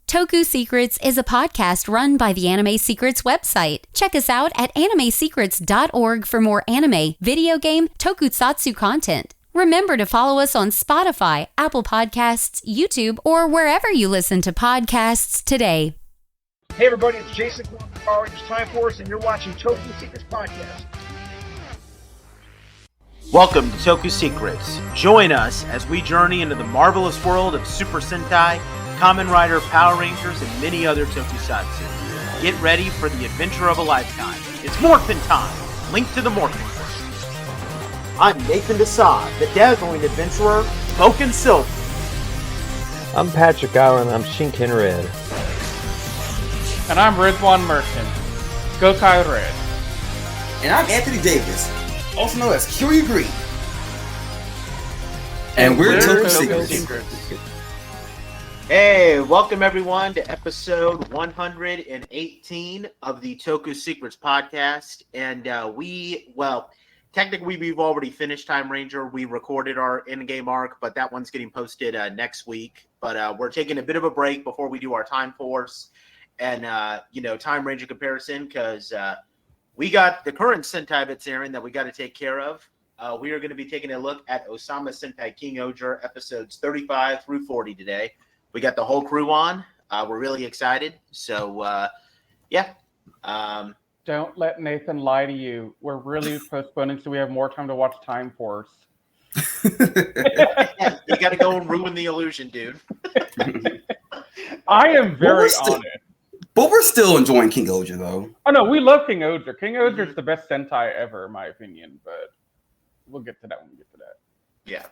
Toku Secrets is a podcast run by the Anime Secrets website. Check us out at animesecrets.org for more anime, video game, tokusatsu content. Remember to follow us on Spotify, Apple Podcasts, YouTube, or wherever you listen to podcasts today. Hey everybody, it's Jason from Power Rangers Time Force, and you're watching Toku Secrets Podcast. Welcome to Toku Secrets. Join us as we journey into the marvelous world of Super Sentai, Kamen Rider, Power Rangers, and many other tokusatsu. Get ready for the adventure of a lifetime. It's Morphin time! Link to the Morphin Quest. I'm Nathan Desai, the dazzling adventurer, Vulcan Silver. I'm Patrick Allen, I'm Shinken Red. And I'm Rizwan Merchant, Gokai Red. And I'm Anthony Davis, also known as Kyoryu Green. And we're Toku Secrets. Hey, welcome everyone to episode 118 of the Toku Secrets podcast. And technically we've already finished Time Ranger. We recorded our in-game arc, but that one's getting posted next week. But we're taking a bit of a break before we do our Time Force and, Time Ranger comparison, because we got the current Sentai that's airing that we got to take care of. We are going to be taking a look at Ohsama Sentai King-Ohger episodes 35 through 40 today. We got the whole crew on. We're really excited. So, Don't let Nathan lie to you. We're really postponing so we have more time to watch Time Force. Yeah, you got to go and ruin the illusion, dude. I am very honest. But we're still enjoying King-Ohger, though. Oh, no, we love King-Ohger. King-Ohger is the best Sentai ever, in my opinion. But we'll get to that when we get to that. Yeah.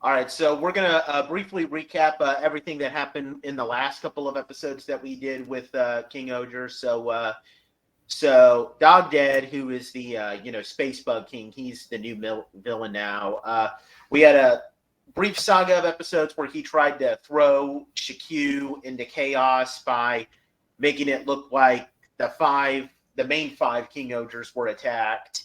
All right, so we're going to briefly recap everything that happened in the last couple of episodes that we did with King-Ohger. So Dog Dead, who is the, Space Bug King, he's the new villain now. We had a brief saga of episodes where he tried to throw Chikyu into chaos by making it look like the main five King-Ohgers were attacked.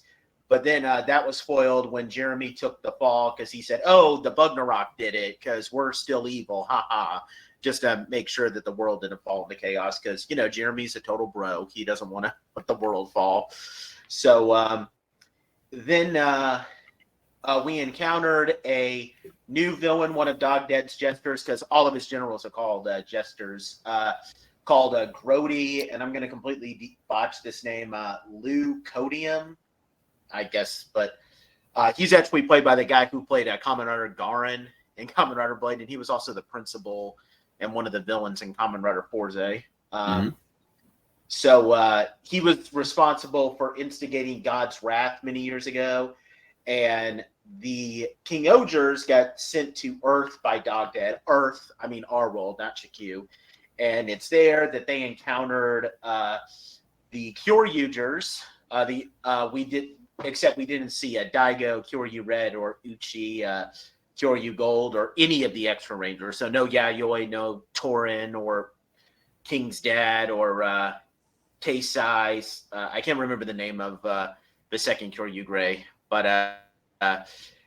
But then that was foiled when Jeremy took the fall because he said, "Oh, the Bugnarok did it because we're still evil, haha," just to make sure that the world didn't fall into chaos because, Jeremy's a total bro. He doesn't want to let the world fall. So then we encountered a new villain, one of Dog Dead's jesters, because all of his generals are called jesters, called Grody, and I'm going to completely botch this name, Lou Codium, I guess, but he's actually played by the guy who played Kamen Rider Garen in Kamen Rider Blade, and he was also the principal and one of the villains in Kamen Rider Forze. So he was responsible for instigating God's wrath many years ago, and the King-Ohgers got sent to Earth by Dog Dead. Earth, I mean our world, not Chikyu. And it's there that they encountered the Kyoryugers. Except we didn't see a Daigo, Kyoryu Red, or Uchi, Kyoryu Gold, or any of the extra Rangers. So no Yayoi, no Torin, or King's Dad, or Keisai. I can't remember the name of the second Kyoryu Gray. But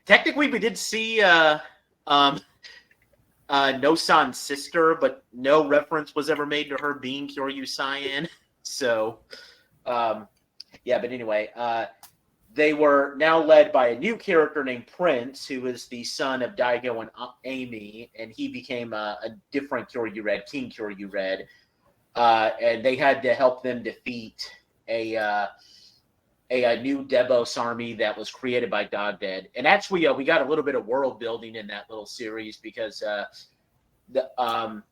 technically we did see No-san's sister, but no reference was ever made to her being Kyoryu Cyan. So, but anyway, they were now led by a new character named Prince, who is the son of Daigo and Amy, and he became a different Kyoryu Red, King Kyoryu Red, and they had to help them defeat a new Debos army that was created by Dog Dead. And actually, we got a little bit of world building in that little series because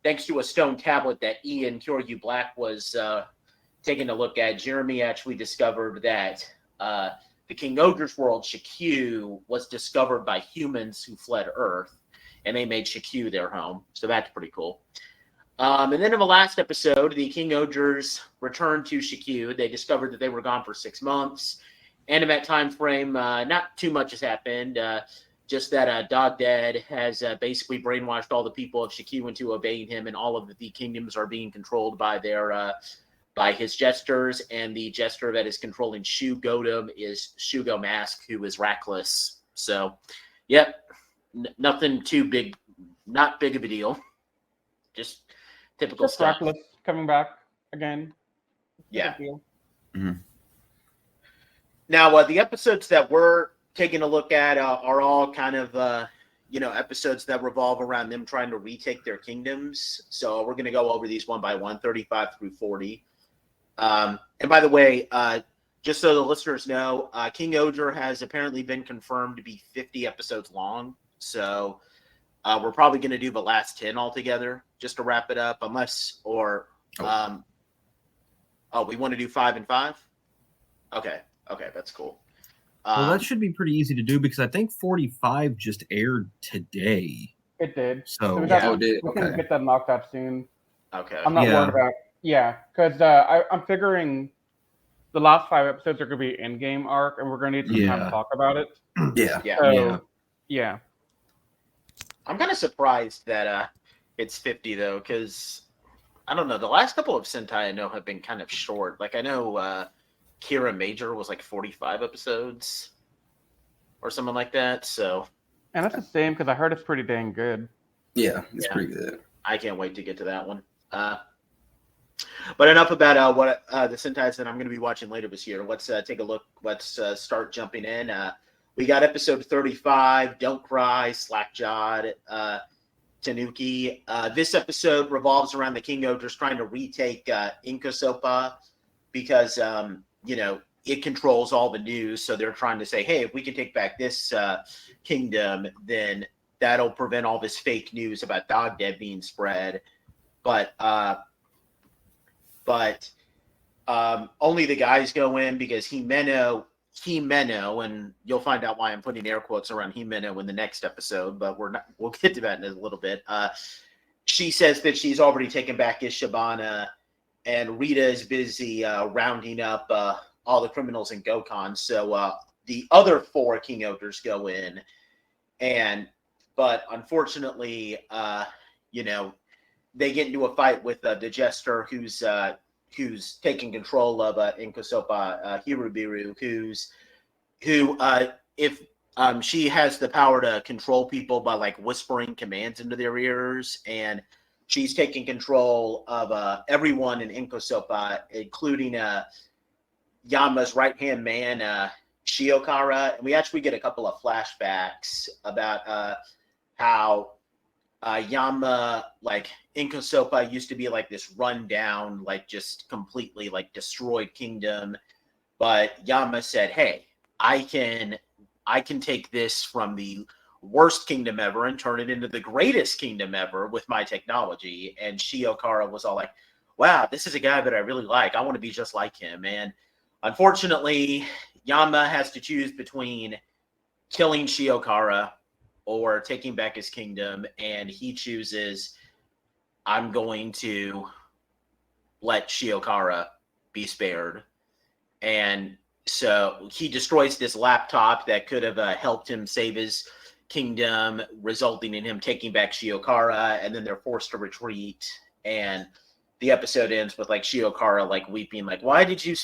thanks to a stone tablet that Ian Kyoryu Black was taking a look at, Jeremy actually discovered that the King-Ohger's world, Chikyu, was discovered by humans who fled Earth, and they made Chikyu their home. So that's pretty cool. And then in the last episode, the King-Ohgers returned to Chikyu. They discovered that they were gone for 6 months. And in that time frame, not too much has happened. Just that Dog Dead has basically brainwashed all the people of Chikyu into obeying him, and all of the kingdoms are being controlled by by his jesters, and the jester that is controlling Shu Godam is Shugo Mask, who is Rackless. So, yep, nothing too big, not big of a deal. just typical Just stuff. Reckless coming back again. Yeah. Mm-hmm. Now, the episodes that we're taking a look at are all kind of, episodes that revolve around them trying to retake their kingdoms. So we're going to go over these one by one, 35 through 40. And by the way, just so the listeners know, King-Ohger has apparently been confirmed to be 50 episodes long. So we're probably going to do the last 10 altogether just to wrap it up, we want to do 5 and 5? Okay, that's cool. Well, that should be pretty easy to do because I think 45 just aired today. It did. So we it did. We can Okay. get that knocked out soon. Okay. I'm not worried about. Yeah, because I'm figuring the last 5 episodes are going to be in-game arc, and we're going to need some time to talk about it. Yeah. So, yeah. I'm kind of surprised that it's 50 though, because I don't know. The last couple of Sentai I know have been kind of short. Like I know Kira Major was like 45 episodes or something like that. So, And that's the same because I heard it's pretty dang good. Yeah, it's pretty good. I can't wait to get to that one. But enough about what the Sentais that I'm going to be watching later this year. Let's take a look. Let's start jumping in. We got episode 35, Don't Cry, Slack-Jawed, Tanuki. This episode revolves around the King-Ohgers trying to retake Inkosopa because, it controls all the news. So they're trying to say, hey, if we can take back this kingdom, then that'll prevent all this fake news about Dog Dead being spread. But only the guys go in because Himeno, and you'll find out why I'm putting air quotes around Himeno in the next episode, but we'll get to that in a little bit. She says that she's already taken back Ishibana, and Rita is busy rounding up all the criminals in Gokon. So the other 4 King-Ohgers go in, but unfortunately, they get into a fight with the Jester, who's taking control of Inkosopa, Hirubiru, if she has the power to control people by like whispering commands into their ears, and she's taking control of everyone in Inkosopa, including Yanma's right-hand man, Shiokara. And we actually get a couple of flashbacks about how Yanma, like Inkosopa used to be like this rundown, like just completely like destroyed kingdom. But Yanma said, hey, I can take this from the worst kingdom ever and turn it into the greatest kingdom ever with my technology. And Shiokara was all like, wow, this is a guy that I really like. I want to be just like him. And unfortunately, Yanma has to choose between killing Shiokara or taking back his kingdom, and he chooses, I'm going to let Shiokara be spared. And so he destroys this laptop that could have helped him save his kingdom, resulting in him taking back Shiokara, and then they're forced to retreat. And the episode ends with like Shiokara like weeping, like, why did you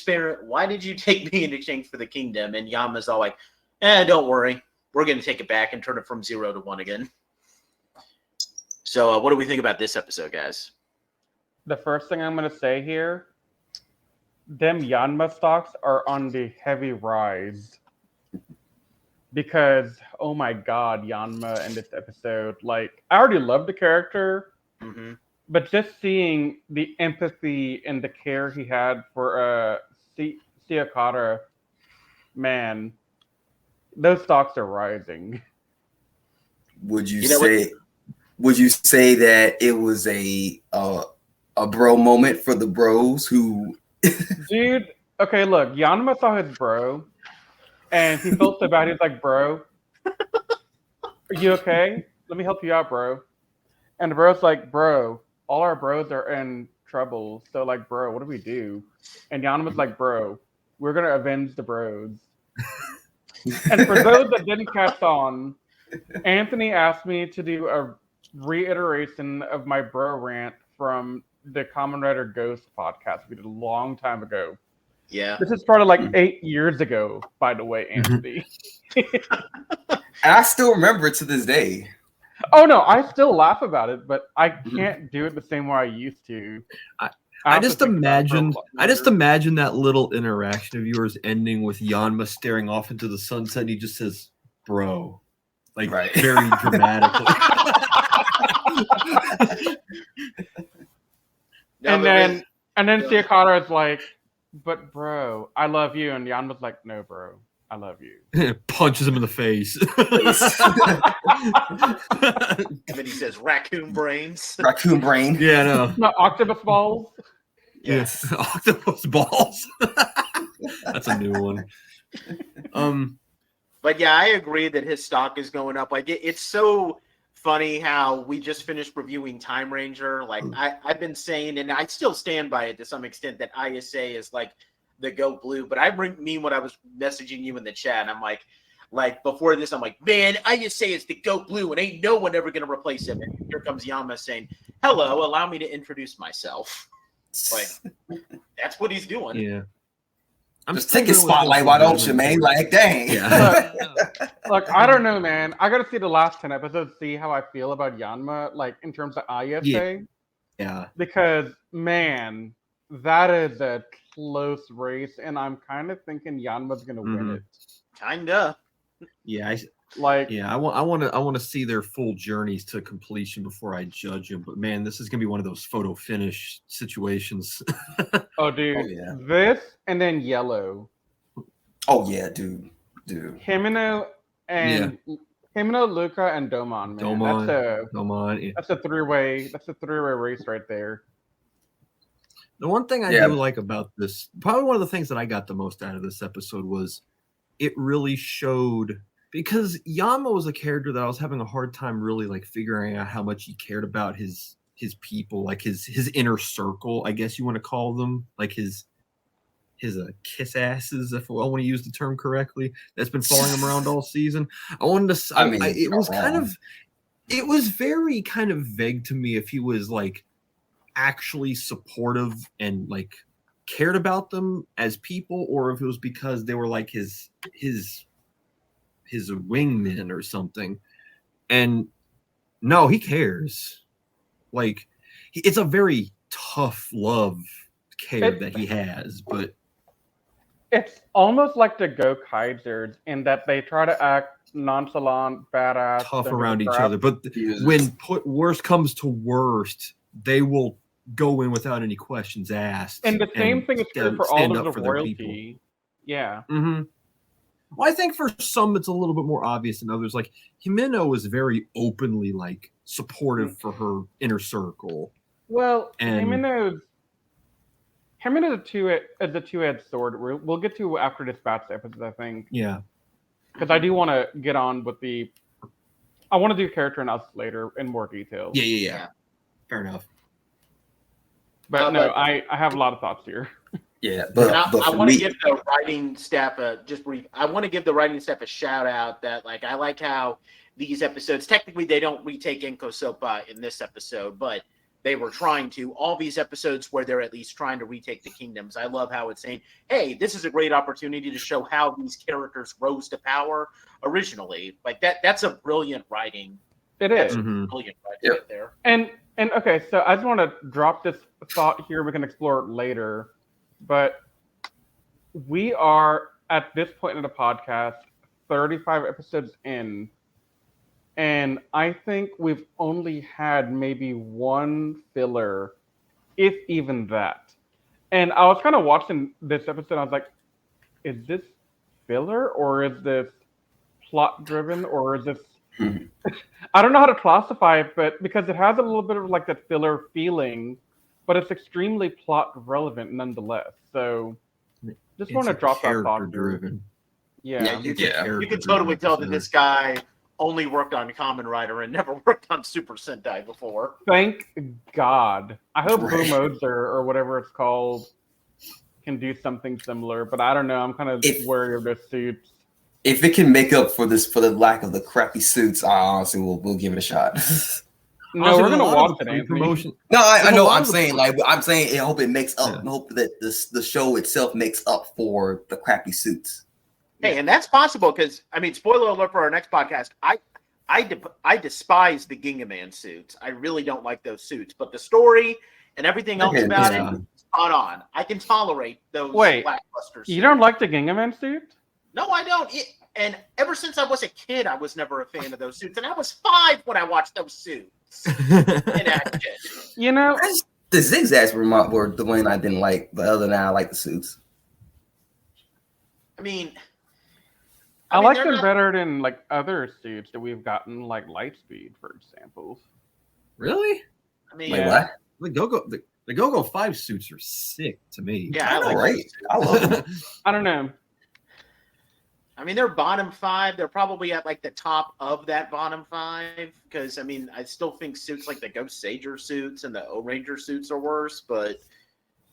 take me in exchange for the kingdom? And Yama's all like, don't worry. We're going to take it back and turn it from 0 to 1 again. So what do we think about this episode, guys? The first thing I'm going to say here, them Yanma stocks are on the heavy rise. Because, oh my God, Yanma in this episode, like, I already love the character, but just seeing the empathy and the care he had for Shiokara, man, those stocks are rising. Would you say that it was a bro moment for the bros who Dude, okay, look, Yanma saw his bro and he felt so bad. He's like, bro, are you okay? Let me help you out, bro. And the bro's like, bro, all our bros are in trouble. So like, bro, what do we do? And Yanma's like, bro, we're going to avenge the bros. And for those that didn't catch on, Anthony asked me to do a reiteration of my bro rant from the Kamen Rider Ghost podcast we did a long time ago. Yeah. This is probably like 8 years ago, by the way, Anthony. and I still remember it to this day. Oh no, I still laugh about it, but I can't do it the same way I used to. I just imagine that little interaction of yours ending with Yanma staring off into the sunset. And he just says, "Bro," like very dramatically. And then Siakata is like, "But bro, I love you," and Yanma's like, "No, bro, I love you." Punches him in the face. And then he says, "Raccoon brains." Raccoon brain. Yeah, no. Not octopus balls. Yes, octopus balls. That's a new one. But yeah, I agree that his stock is going up. Like it's so funny how we just finished reviewing Time Ranger. Like I've been saying, and I still stand by it to some extent, that ISA is like the GOAT Blue. But I mean what I was messaging you in the chat. I'm like before this, I'm like, man, ISA is the GOAT Blue, and ain't no one ever gonna replace him. And here comes Yanma saying, "Hello, allow me to introduce myself." Like that's what he's doing. Yeah. Just take his spotlight, why don't you, man? Like, dang. Yeah. Look, I don't know, man. I gotta see the last 10 episodes, see how I feel about Yanma, like in terms of ISA. Yeah. Because man, that is a close race, and I'm kind of thinking Yanma's gonna win it. Kinda. Yeah. I want to see their full journeys to completion before I judge them. But man, this is gonna be one of those photo finish situations. Oh, dude, Oh, yeah. this and then Yellow. Oh yeah, dude. Himeno, Luca, and Domon. Man, Domon. That's a three-way. That's a three-way race right there. The one thing I do like about this, probably one of the things that I got the most out of this episode was it really showed. Because Yanma was a character that I was having a hard time really like figuring out how much he cared about his people, like his inner circle, I guess you want to call them, like his kiss asses, if I want to use the term correctly, that's been following him around all season. I wanted to. It was very kind of vague to me if he was like actually supportive and like cared about them as people, or if it was because they were like his wingman or something. And no, he cares. Like it's a very tough love care that he has, but it's almost like the Go Kaisers in that they try to act nonchalant, badass, tough around each other. But when worst comes to worst, they will go in without any questions asked. And the same thing is true for all of the royalty. Yeah. Mm-hmm. Well, I think for some it's a little bit more obvious than others. Like Himeno is very openly like supportive for her inner circle. Well, Himeno's a two-edged sword. We'll get to after this batch episode, I think. Yeah. Because I do want to get on with I want to do character analysis later in more detail. Yeah. Fair enough. But no, I have a lot of thoughts here. Yeah, I want to give the writing staff I want to give the writing staff a shout out that like I like how these episodes technically they don't retake Enko Sopa in this episode, but they were trying to. All these episodes where they're at least trying to retake the kingdoms. I love how it's saying, "Hey, this is a great opportunity to show how these characters rose to power originally." Like that's a brilliant writing. It is brilliant writing right there. And okay, so I just want to drop this thought here. We can explore it later. But we are, at this point in the podcast, 35 episodes in, and I think we've only had maybe one filler, if even that. And I was kind of watching this episode, and I was like, is this filler, or is this plot-driven, or is this... I don't know how to classify it, but because it has a little bit of like that filler feeling, but it's extremely plot relevant nonetheless. So just want to drop that thought. Driven. Yeah. You can totally tell that this guy only worked on Kamen Rider and never worked on Super Sentai before. Thank God. I hope Boom Odes or whatever it's called can do something similar, but I don't know. I'm kind of wary of their suits. If it can make up for the lack of the crappy suits, I honestly we'll give it a shot. No, we're gonna watch it, promotion. No, I know. I'm saying I hope it makes up. I hope that the show itself makes up for the crappy suits. Hey, and that's possible because I mean, spoiler alert for our next podcast. I despise the Ginga Man suits. I really don't like those suits, but the story and everything else about it is spot on. I can tolerate those lackluster suits. You don't like the Gingaman suit? No, I don't. And ever since I was a kid, I was never a fan of those suits. And I was 5 when I watched those suits in action. You know, the zigzags were the one I didn't like, but other than that, I like the suits. I mean, like them better than like other suits that we've gotten, like Lightspeed, for example. Really? I mean, what? The Go-Go 5 suits are sick to me. Yeah, I love them. I don't know. I mean, they're bottom 5. They're probably at like the top of that bottom 5 because I mean, I still think suits like the Ghost Sager suits and the O-Ranger suits are worse, but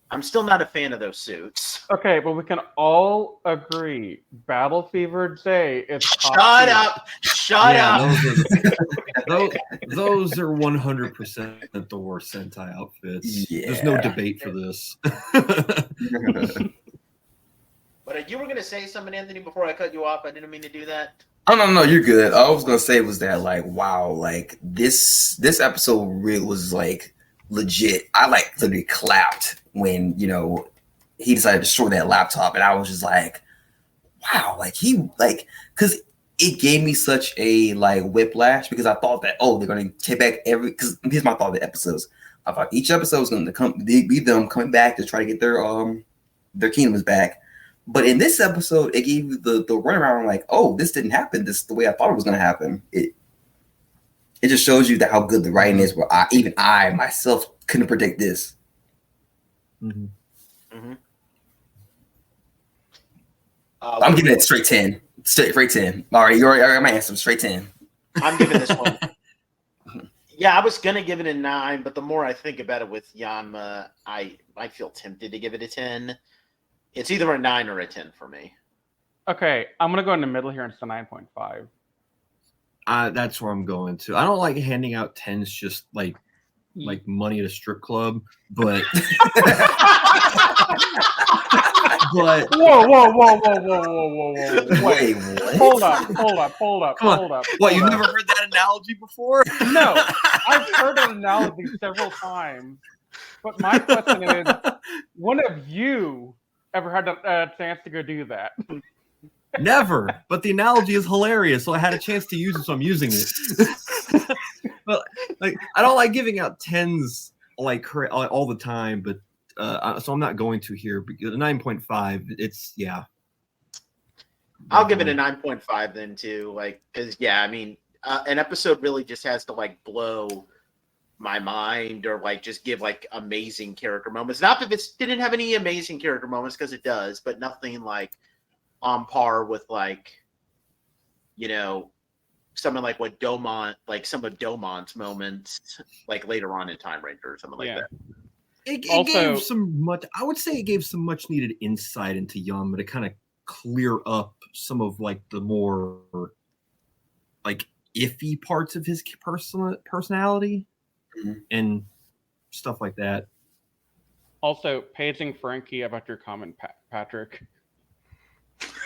I'm still not a fan of those suits. Okay, but we can all agree Battle Fever J is Shut up! Shut up! Those are 100% the worst Sentai outfits. Yeah. There's no debate for this. But you were going to say something, Anthony, before I cut you off. I didn't mean to do that. Oh no, you're good. All I was gonna say was that like, wow, like this episode really was like legit. I like literally clapped when he decided to destroy that laptop, and I was just like, wow, like because it gave me such a like whiplash because I thought that they're gonna take back because here's my thought of the episodes. I thought each episode was gonna be them coming back to try to get their kingdoms back. But in this episode, it gave you the runaround like, this didn't happen this the way I thought it was going to happen. It just shows you that how good the writing is. Where I myself couldn't predict this. Mm-hmm. Mm-hmm. I'm giving it straight 10. Straight 10. All right, you're my answer. Straight 10. I'm giving this one. Yeah, I was gonna give it a 9, but the more I think about it with Yanma, I feel tempted to give it a 10. It's either a 9 or a 10 for me. Okay, I'm gonna go in the middle here and it's a 9.5. That's where I'm going to. I don't like handing out 10s just like money at a strip club, but but Whoa! Wait, what? Hold up. What? You've never heard that analogy before? No, I've heard an analogy several times, but my question is, when have you ever had a chance to go do that? Never, but the analogy is hilarious, so I had a chance to use it, so I'm using it. But like, I don't like giving out 10s like all the time, but so I'm not going to here. But 9.5, it's I'll give it a 9.5 then too, like because I mean, an episode really just has to like blow my mind or like just give like amazing character moments. Not that it didn't have any amazing character moments because it does, but nothing like on par with like something like what Domon, like some of Domon's moments like later on in Time Ranger or something like that. It gave some much. I would say it gave some much needed insight into Yanma to kind of clear up some of like the more like iffy parts of his personality. Mm-hmm. And stuff like that. Also, paging Frankie about your comment, Patrick.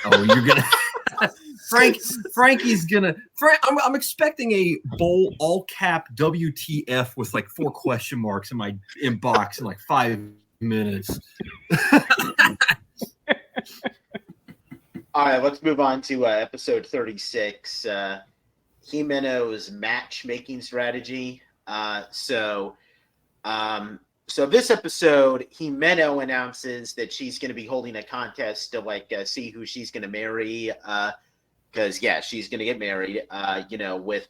Oh, you're gonna Frankie's gonna. I'm expecting a bold all cap WTF with like 4 question marks in my inbox in like 5 minutes. All right, let's move on to episode 36. Himeno's matchmaking strategy. So this episode, Himeno announces that she's going to be holding a contest to like see who she's going to marry. Because she's going to get married. With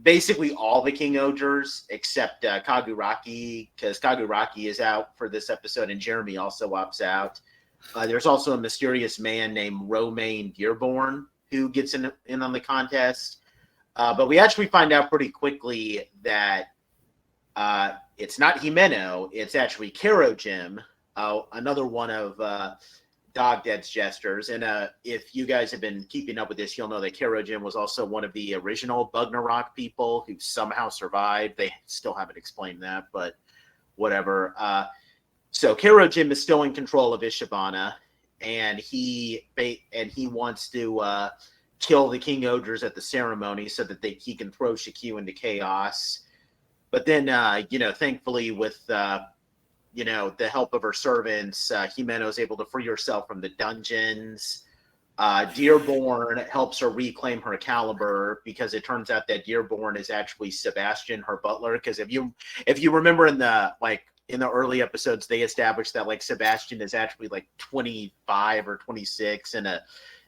basically all the King-Ohgers except Kaguraki, because Kaguraki is out for this episode, and Jeremy also opts out. There's also a mysterious man named Romain Dearborn who gets in on the contest. But we actually find out pretty quickly that it's not Himeno, it's actually Kero Jim, another one of Dog Dead's jesters. And if you guys have been keeping up with this, you'll know that Kero Jim was also one of the original Bugnarok people who somehow survived. They still haven't explained that, but whatever. So Kero Jim is still in control of Ishibana, and he wants to kill the King-Ohgers at the ceremony so that he can throw Chikyu into chaos. But then, thankfully with, the help of her servants, Himeno is able to free herself from the dungeons. Dearborn helps her reclaim her caliber because it turns out that Dearborn is actually Sebastian, her butler. Because if you remember in the early episodes, they established that like Sebastian is actually like 25 or 26 and a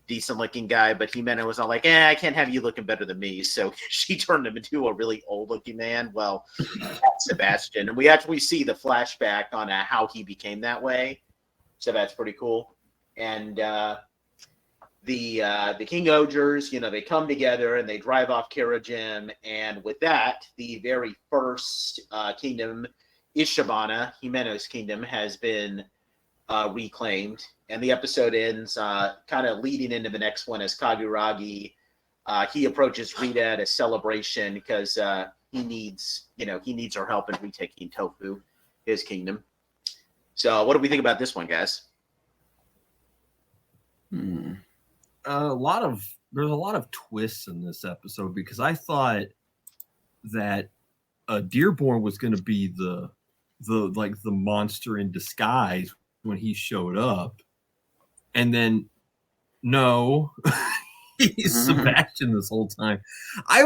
decent looking guy, but Himeno was not like, I can't have you looking better than me. So she turned him into a really old looking man. Well, that's Sebastian. And we actually see the flashback on how he became that way. So that's pretty cool. And the King-Ohgers, they come together and they drive off Kirajim. And with that, the very first kingdom, Ishibana, Himeno's kingdom, has been reclaimed. And the episode ends kind of leading into the next one as Kaguragi. He approaches Rita at a celebration because he needs her help in retaking Tofu, his kingdom. So what do we think about this one, guys? There's a lot of twists in this episode because I thought that Dearborn was going to be the monster in disguise when he showed up, and then no, he's Sebastian this whole time. I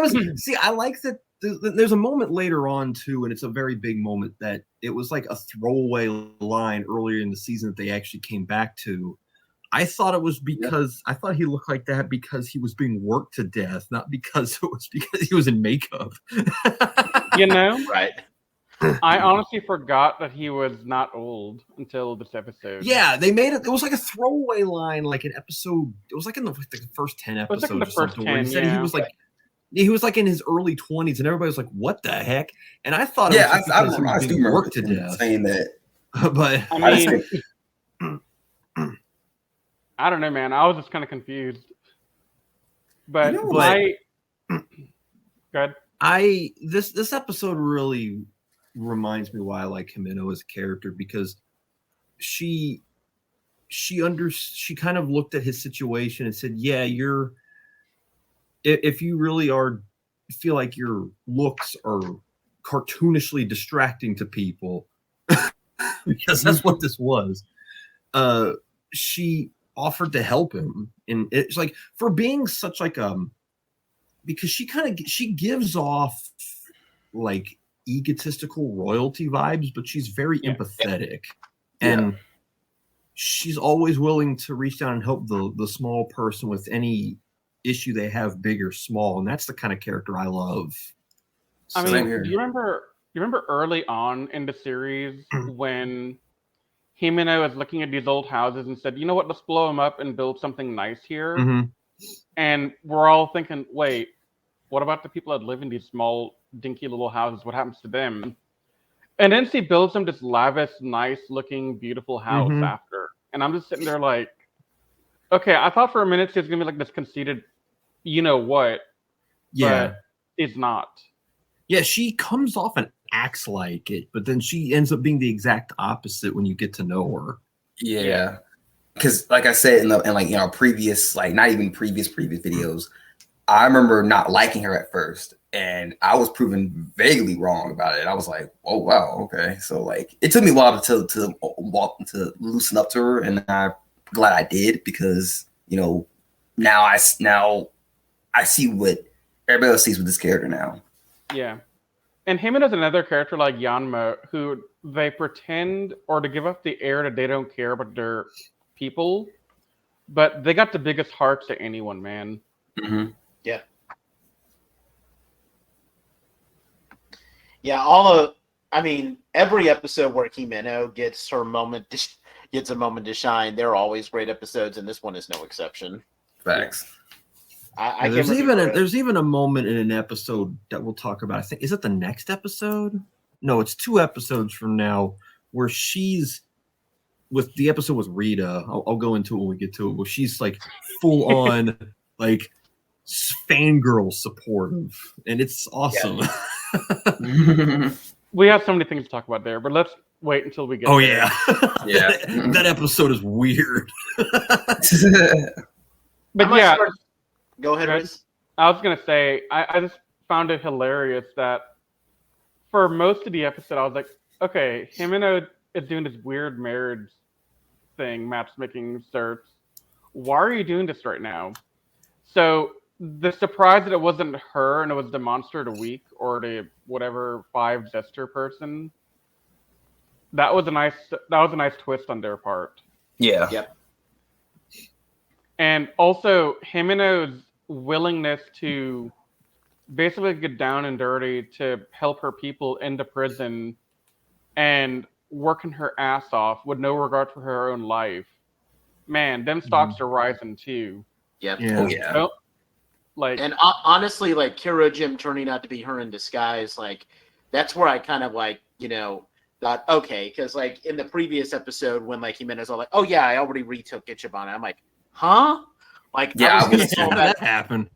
like that. There's a moment later on too, and it's a very big moment that it was like a throwaway line earlier in the season that they actually came back to. I thought it was because I thought he looked like that because he was being worked to death, not because it was because he was in makeup. Right. I honestly forgot that he was not old until this episode. Yeah, they made it. It was like a throwaway line, like an episode. It was like in the first 10 episodes like in the or something. 10, where he said he was like in his early 20s, and everybody was like, "What the heck?" And I thought, I do remember worked to death saying that. But I mean, I don't know, man. I was just kind of confused. But good. This episode really reminds me why I like Himeno as a character, because she kind of looked at his situation and said, yeah, if you really feel like your looks are cartoonishly distracting to people, because that's what this was, she offered to help him. And it's like, for being such like because she gives off like egotistical royalty vibes, but she's very empathetic, and she's always willing to reach down and help the small person with any issue they have, big or small. And that's the kind of character I love. I mean, do you remember early on in the series when Himeno is looking at these old houses and said, you know what, let's blow them up and build something nice here. And we're all thinking, wait, what about the people that live in these small, dinky little houses? What happens to them? And then she builds them this lavish, nice-looking, beautiful house after. And I'm just sitting there like, okay, I thought for a minute she was going to be like this conceited, you know what? Yeah. But it's not. Yeah, she comes off and acts like it, but then she ends up being the exact opposite when you get to know her. Yeah. Because like I said in previous, like not even previous videos, I remember not liking her at first, and I was proven vaguely wrong about it. I was like, "Oh wow, okay." So like, it took me a while to loosen up to her, and I'm glad I did, because now I see what everybody else sees with this character now. Yeah, and Heyman is another character like Yanma, who they pretend or to give up the air that they don't care about their people, but they got the biggest hearts to anyone, man. Yeah. Yeah, every episode where Himeno gets a moment to shine, they're always great episodes, and this one is no exception. Facts. There's even a moment in an episode that we'll talk about. I think, is it the next episode? No, it's 2 episodes from now, where she's with the episode with Rita. I'll go into it when we get to it, where she's like full on like fangirl supportive, and it's awesome. We have so many things to talk about there, but let's wait until we get there. That episode is weird. But Go ahead, Riz. I was gonna say I just found it hilarious that for most of the episode I was like, okay, Himeno is doing this weird marriage thing, matchmaking search. Why are you doing this right now? So the surprise that it wasn't her and it was the monster of the week or the whatever 5 jester person. That was a nice twist on their part. Yeah. Yep. And also Himeno's willingness to basically get down and dirty to help her people into prison and working her ass off with no regard for her own life. Man, them stocks are rising too. Yep. Yeah. Oh yeah. Don't, like, And honestly, like Kiro Jim turning out to be her in disguise, like that's where I kind of like, thought, okay, because like in the previous episode when like Jimenez all like, oh yeah, I already retook Ichibana. I'm like, huh? Like Yeah, I was gonna call That happened.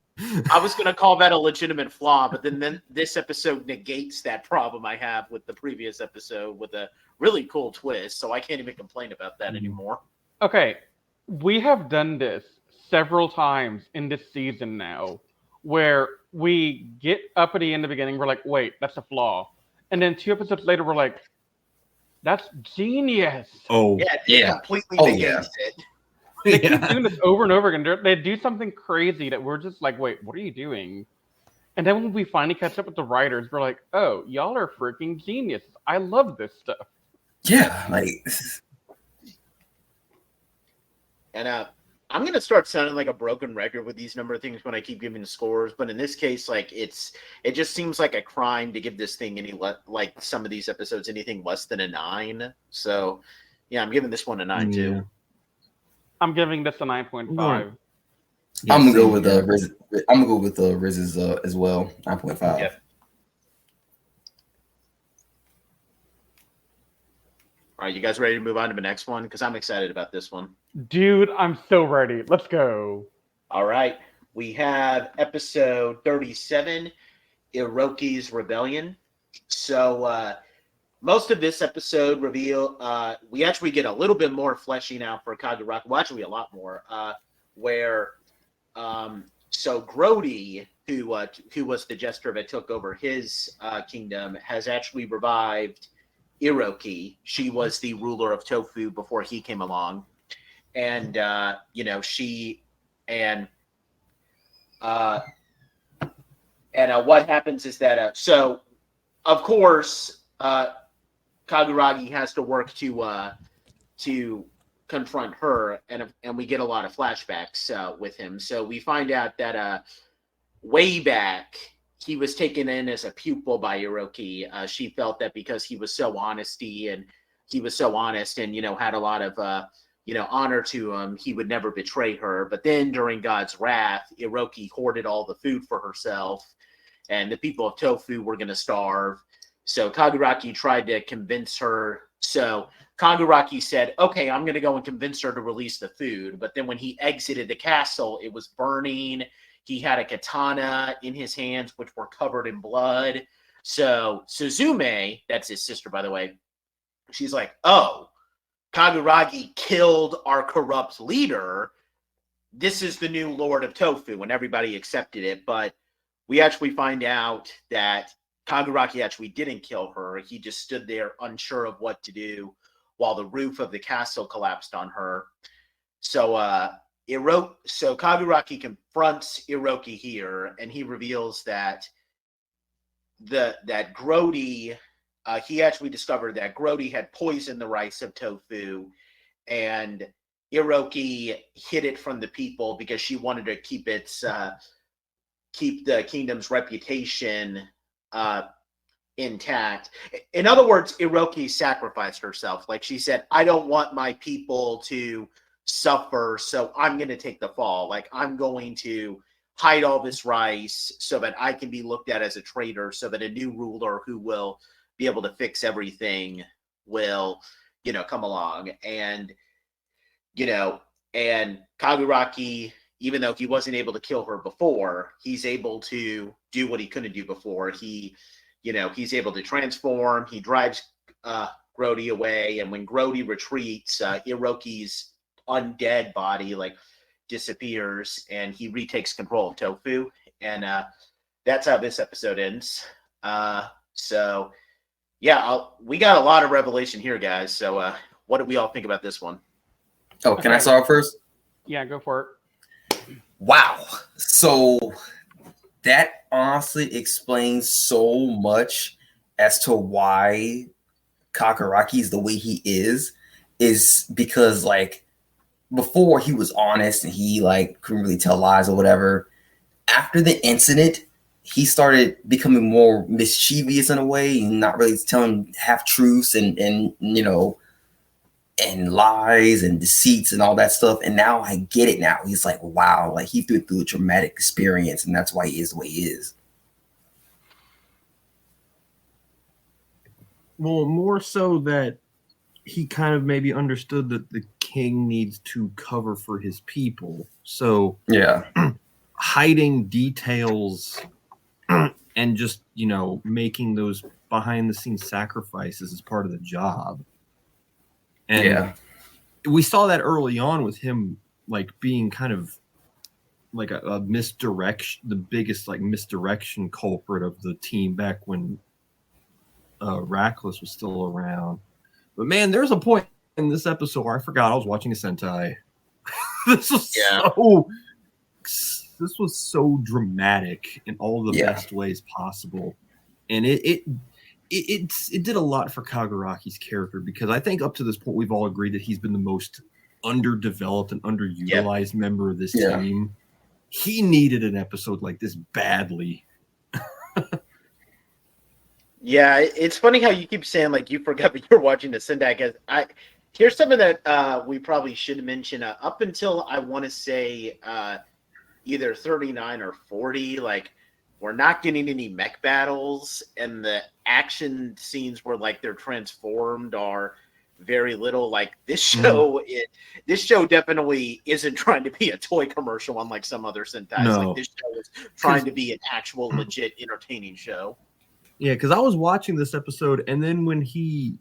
I was gonna call that a legitimate flaw, but then this episode negates that problem I have with the previous episode with a really cool twist. So I can't even complain about that anymore. okay, we have done this several times in this season now, where we get uppity in the beginning, we're like, wait, that's a flaw. And then 2 episodes later, we're like, that's genius. Oh, Yeah, it Yeah. completely Oh, negates it. They keep yeah. doing this over and over again. They do something crazy that we're just like, wait, what are you doing? And then when we finally catch up with the writers, we're like, oh, y'all are freaking geniuses. I love this stuff. Yeah. Like. And I'm gonna start sounding like a broken record with these number of things when I keep giving scores, but in this case, like it just seems like a crime to give this thing like some of these episodes anything less than a 9. So yeah, I'm giving this one a 9 too. I'm giving this a 9.5. I'm gonna go with Riz. I'm gonna go with Riz's as well. 9.5. Yep. All right, you guys ready to move on to the next one? Because I'm excited about this one. Dude, I'm so ready. Let's go. All right, we have episode 37, Iroki's Rebellion. So most of this episode we actually get a little bit more fleshing out for Kaguraki. Well, actually a lot more. Where so Grody, who was the jester that took over his kingdom, has actually revived Iroki. She was the ruler of Tofu before he came along, and she and what happens is that so of course Kaguragi has to work to confront her, and we get a lot of flashbacks with him. So we find out that way back he was taken in as a pupil by Iroki. She felt that because he was so honest and had a lot of honor to him, he would never betray her. But then during God's wrath, Iroki hoarded all the food for herself, and the people of Tofu were going to starve. So Kaguraki tried to convince her. So Kaguraki said, okay, I'm going to go and convince her to release the food. But then when he exited the castle, it was burning. He had a katana in his hands, which were covered in blood. So Suzume, that's his sister, by the way, she's like, oh, Kaguragi killed our corrupt leader. This is the new Lord of Tofu, and everybody accepted it. But we actually find out that Kaguraki actually didn't kill her. He just stood there unsure of what to do while the roof of the castle collapsed on her. So Kaguraki confronts Iroki here, and he reveals that Grody, he actually discovered that Grody had poisoned the rice of Tofu, and Iroki hid it from the people because she wanted to keep the kingdom's reputation intact. In other words, Iroki sacrificed herself. Like she said, I don't want my people to suffer, so I'm going to take the fall. Like I'm going to hide all this rice so that I can be looked at as a traitor, so that a new ruler who will be able to fix everything will, come along. And, and Kaguraki, even though he wasn't able to kill her before, he's able to do what he couldn't do before. He's able to transform. He drives Grody away, and when Grody retreats, Iroki's undead body disappears and he retakes control of Tofu, and that's how this episode ends. So yeah, we got a lot of revelation here, guys. So what do we all think about this one? Oh, can I start first? Yeah, go for it. Wow. So that honestly explains so much as to why Kakaraki is the way he is because like before he was honest and he like couldn't really tell lies or whatever. After the incident, he started becoming more mischievous in a way and not really telling half truths and you know, and lies and deceits and all that stuff. And now I get it now. He's like, wow, like he through a traumatic experience and that's why he is the way he is. Well, more so that he kind of maybe understood that the king needs to cover for his people. So yeah, hiding details and just, you know, making those behind the scenes sacrifices is part of the job. And yeah, we saw that early on with him, like being kind of like a misdirection, the biggest like misdirection culprit of the team back when Rackless was still around. But man, there's a point in this episode where I forgot I was watching a Sentai. This was so dramatic in all the best ways possible, and it did a lot for Kaguraki's character because I think up to this point we've all agreed that he's been the most underdeveloped and underutilized member of this team. He needed an episode like this badly. Yeah, it's funny how you keep saying like you forgot that you're watching the Sentai. Because here's something that we probably should mention. Up until I want to say either 39 or 40, like we're not getting any mech battles, and the action scenes where like they're transformed are very little. Like this show, this show definitely isn't trying to be a toy commercial, unlike some other Sentais. No. Like this show is trying to be an actual legit entertaining show. Yeah, because I was watching this episode, and then when he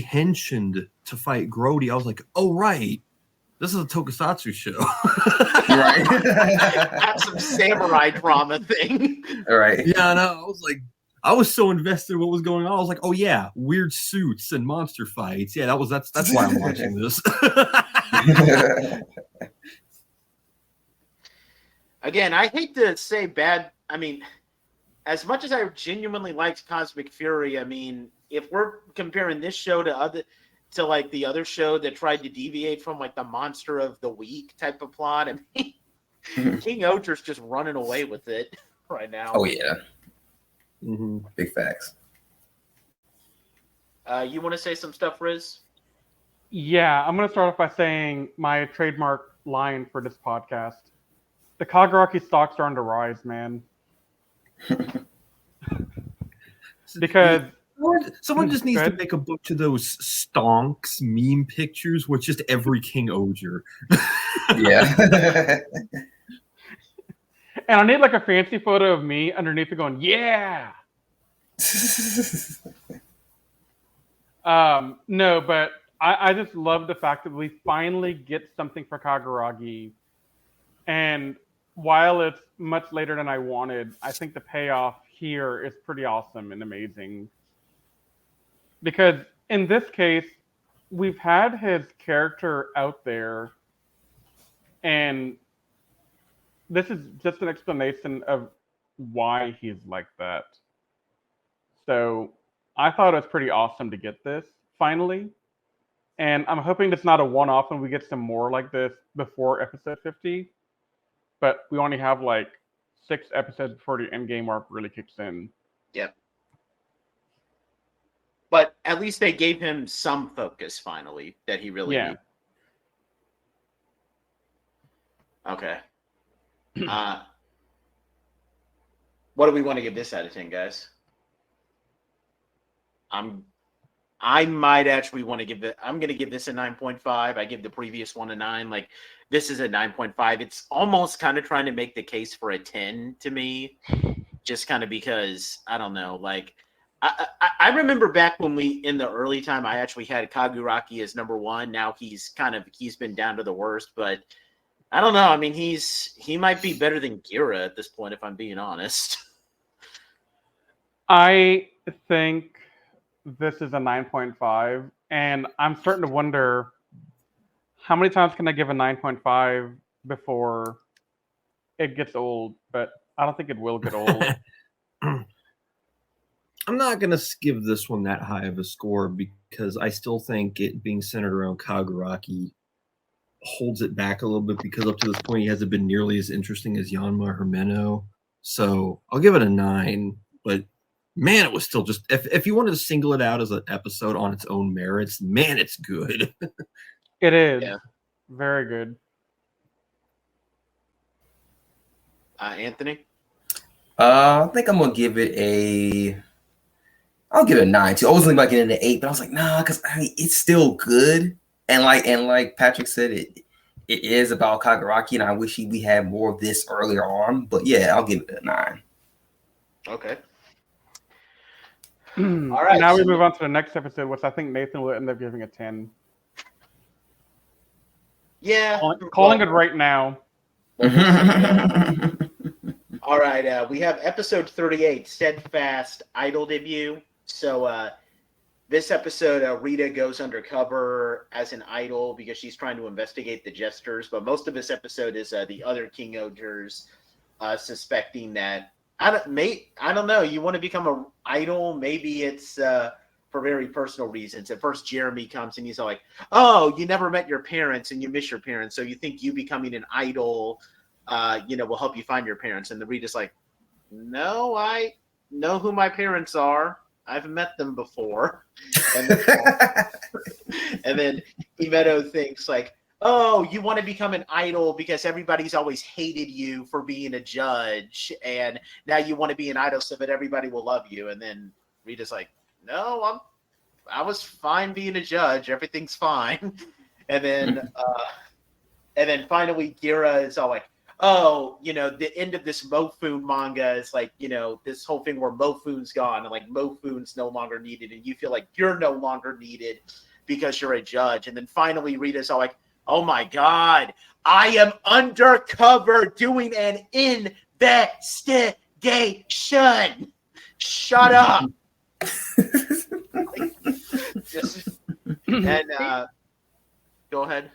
henshined to fight Grody, I was like, "Oh right, this is a tokusatsu show." right. Have some samurai drama thing. All right. Yeah, no, I was like, I was so invested in what was going on. I was like, "Oh yeah, weird suits and monster fights." Yeah, that's why I'm watching this. Again, I hate to say bad. I mean, as much as I genuinely liked Cosmic Fury, I mean, if we're comparing this show to like the other show that tried to deviate from like the monster of the week type of plot, I mean, King-Ohger's just running away with it right now. Oh yeah, Mm-hmm. big facts. You want to say some stuff, Riz? Yeah, I'm going to start off by saying my trademark line for this podcast. The Kaguraki stocks are on the rise, man. Because someone just needs to make a book to those stonks meme pictures with just every King-Ohger. Yeah. and I need like a fancy photo of me underneath it going, yeah. No, but I just love the fact that we finally get something for Kaguragi. And while it's much later than I wanted, I think the payoff here is pretty awesome and amazing. Because in this case, we've had his character out there, and this is just an explanation of why he's like that. So I thought it was pretty awesome to get this finally. And I'm hoping it's not a one-off and we get some more like this before episode 50. But we only have like 6 episodes before the endgame arc really kicks in. Yep. But at least they gave him some focus finally that he really needed. Okay. What do we want to give this out of 10, guys? I might actually want to give it. I'm going to give this a 9.5. I give the previous one a 9. Like, this is a 9.5. It's almost kind of trying to make the case for a 10 to me, just kind of because I don't know. Like, I remember back when in the early time, I actually had Kaguraki as number 1. Now he's been down to the worst, but I don't know. I mean, he might be better than Gira at this point, if I'm being honest. I think this is a 9.5, and I'm starting to wonder how many times can I give a 9.5 before it gets old, but I don't think it will get old. I'm not going to give this one that high of a score because I still think it being centered around Kaguraki holds it back a little bit because up to this point he hasn't been nearly as interesting as Yanma or Meno. So I'll give it a 9, but man, it was still just if you wanted to single it out as an episode on its own merits, man, it's good. It is. Yeah. Very good. Anthony? I think I'm gonna give it I'll give it a 9 too. I was thinking about getting an 8, but I was like, nah, because I mean it's still good. And like Patrick said, it is about Kaguraki, and I wish we had more of this earlier on. But yeah, I'll give it a 9. Okay. All right. Now we move on to the next episode, which I think Nathan will end up giving a 10. Yeah. Calling it right now. All right. We have episode 38, Steadfast Idol Debut. So this episode, Rita goes undercover as an idol because she's trying to investigate the jesters. But most of this episode is the other King-Ohgers suspecting that I don't know. You want to become an idol? Maybe it's for very personal reasons. At first, Jeremy comes and he's all like, "Oh, you never met your parents and you miss your parents, so you think you becoming an idol, will help you find your parents?" And the Rita's like, "No, I know who my parents are. I've met them before." And then Imedo thinks like, "Oh, you want to become an idol because everybody's always hated you for being a judge, and now you want to be an idol so that everybody will love you." And then Rita's like, "No, I was fine being a judge. Everything's fine." And then finally Gira is all like, "Oh, the end of this Mofun manga is like, this whole thing where Mofun's gone and like Mofun's no longer needed, and you feel like you're no longer needed because you're a judge." And then finally Rita's all like, "Oh my God, I am undercover doing an investigation. Shut up." Go ahead.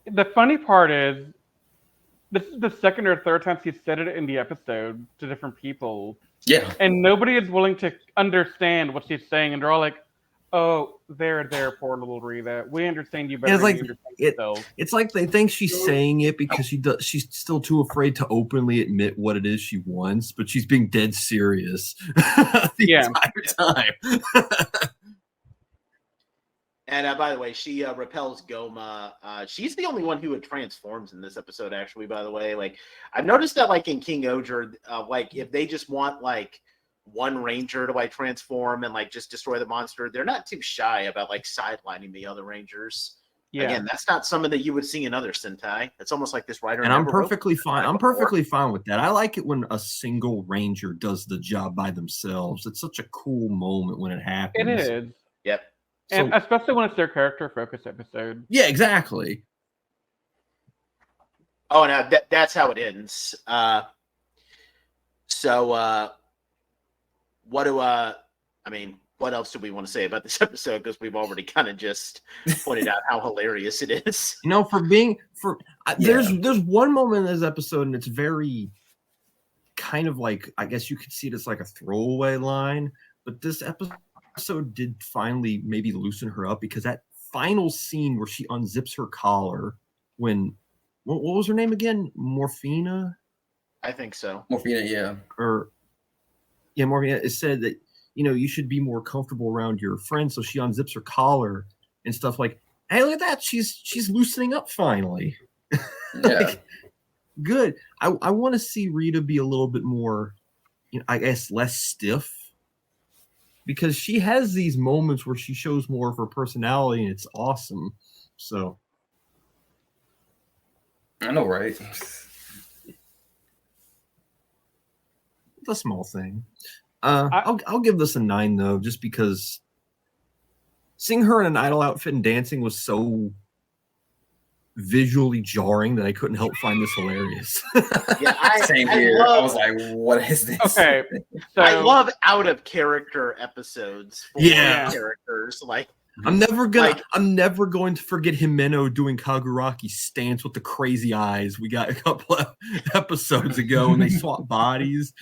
The funny part is, this is the second or third time she said it in the episode to different people. Yeah. And nobody is willing to understand what she's saying. And they're all like, "Oh, there, poor little Rita. We understand you better It's like than you understand yourself." it's like they think she's saying it because she's still too afraid to openly admit what it is she wants, but she's being dead serious the entire time. And by the way, she repels Goma. She's the only one who transforms in this episode, actually, by the way. Like, I've noticed that, like, in King-Ohger, like, if they just want, like, one ranger to, like, transform and, like, just destroy the monster, they're not too shy about, like, sidelining the other rangers. Yeah. Again, that's not something that you would see in other Sentai. It's almost like this writer. And I'm perfectly fine. I'm perfectly fine with that. I like it when a single ranger does the job by themselves. It's such a cool moment when it happens. It is. Yep. And especially when it's their character focus episode. Yeah, exactly. Oh, now that's how it ends. What else do we want to say about this episode? Because we've already kind of just pointed out how hilarious it is. There's one moment in this episode, and it's very kind of like, I guess you could see it as like a throwaway line, but this episode did finally maybe loosen her up, because that final scene where she unzips her collar when what was her name again? Morphina? I think so. Morphina, yeah. Morphina. It said that, you should be more comfortable around your friends. So she unzips her collar and stuff like, hey, look at that. She's loosening up finally. Yeah. Good. I want to see Rita be a little bit more, I guess, less stiff, because she has these moments where she shows more of her personality, and it's awesome. So I know, right? It's a small thing. I'll give this a 9 though, just because seeing her in an idol outfit and dancing was so visually jarring that I couldn't help find this hilarious. Yeah, Same here. I was like, what is this? Okay, so I love out of character episodes for characters. Like I'm never going to forget Himeno doing Kaguraki's stance with the crazy eyes. We got a couple of episodes ago when they swap bodies.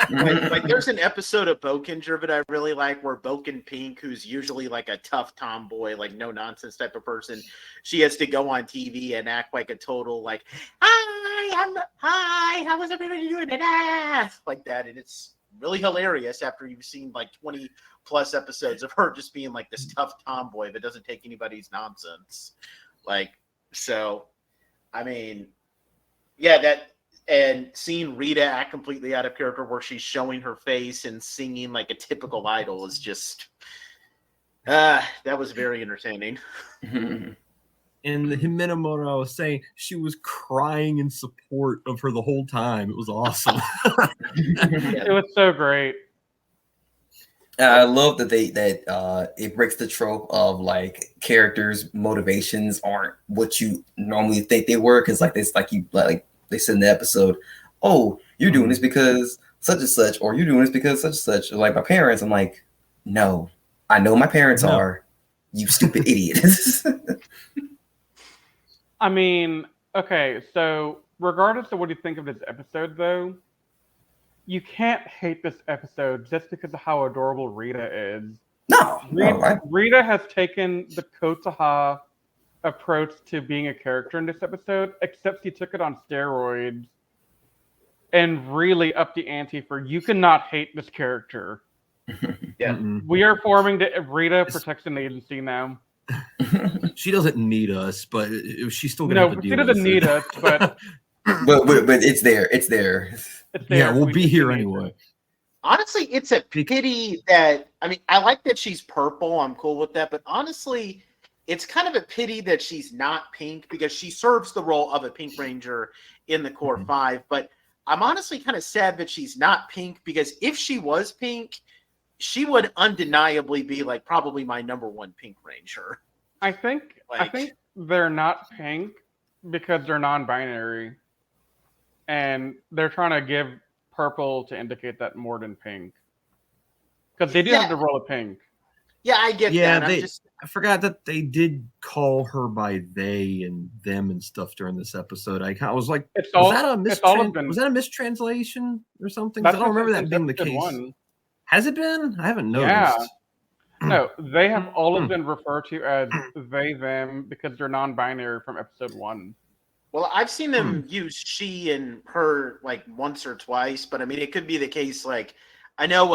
like there's an episode of Bokenger that I really like where Boken Pink, who's usually like a tough tomboy, like no nonsense type of person, she has to go on TV and act like a total like, hi, how was everybody doing today? Like that, and it's really hilarious after you've seen like 20 plus episodes of her just being like this tough tomboy that doesn't take anybody's nonsense. Like, so, I mean, yeah, that. And seeing Rita act completely out of character where she's showing her face and singing like a typical idol is just that was very entertaining. And the Himeno I was saying, she was crying in support of her the whole time. It was awesome. It was so great. I love that it breaks the trope of like characters' motivations aren't what you normally think they were, because like this, like they said in the episode, oh, you're doing this because such and such, or you're doing this because such and such. Or like my parents, I'm like, no, I know my parents are, you stupid idiot. I mean, okay, so regardless of what you think of this episode, though, you can't hate this episode just because of how adorable Rita is. No, Rita has taken the Kotaha approach to being a character in this episode, except she took it on steroids and really upped the ante for you cannot hate this character. Yeah. We are forming the Rita Protection Agency now. She doesn't need us, but she's still gonna have to deal she doesn't need us, but but it's there. It's there. It's there. Yeah, we'll be here anyway. Honestly, it's a pity that, I mean, I like that she's purple. I'm cool with that. But honestly, it's kind of a pity that she's not pink because she serves the role of a Pink Ranger in the Core 5. But I'm honestly kind of sad that she's not pink because if she was pink, she would undeniably be like probably my number one Pink Ranger. I think they're not pink because they're non-binary. And they're trying to give purple to indicate that more than pink. Because they do have the role of pink. Yeah, I get that. I forgot that they did call her by they and them and stuff during this episode. I was like, was that a mistranslation or something? I don't remember that being the case. Has it been? I haven't noticed. Yeah. No, they have always been referred to as they, them, because they're non-binary from episode 1. Well, I've seen them use she and her like once or twice, but I mean, it could be the case. Like, I know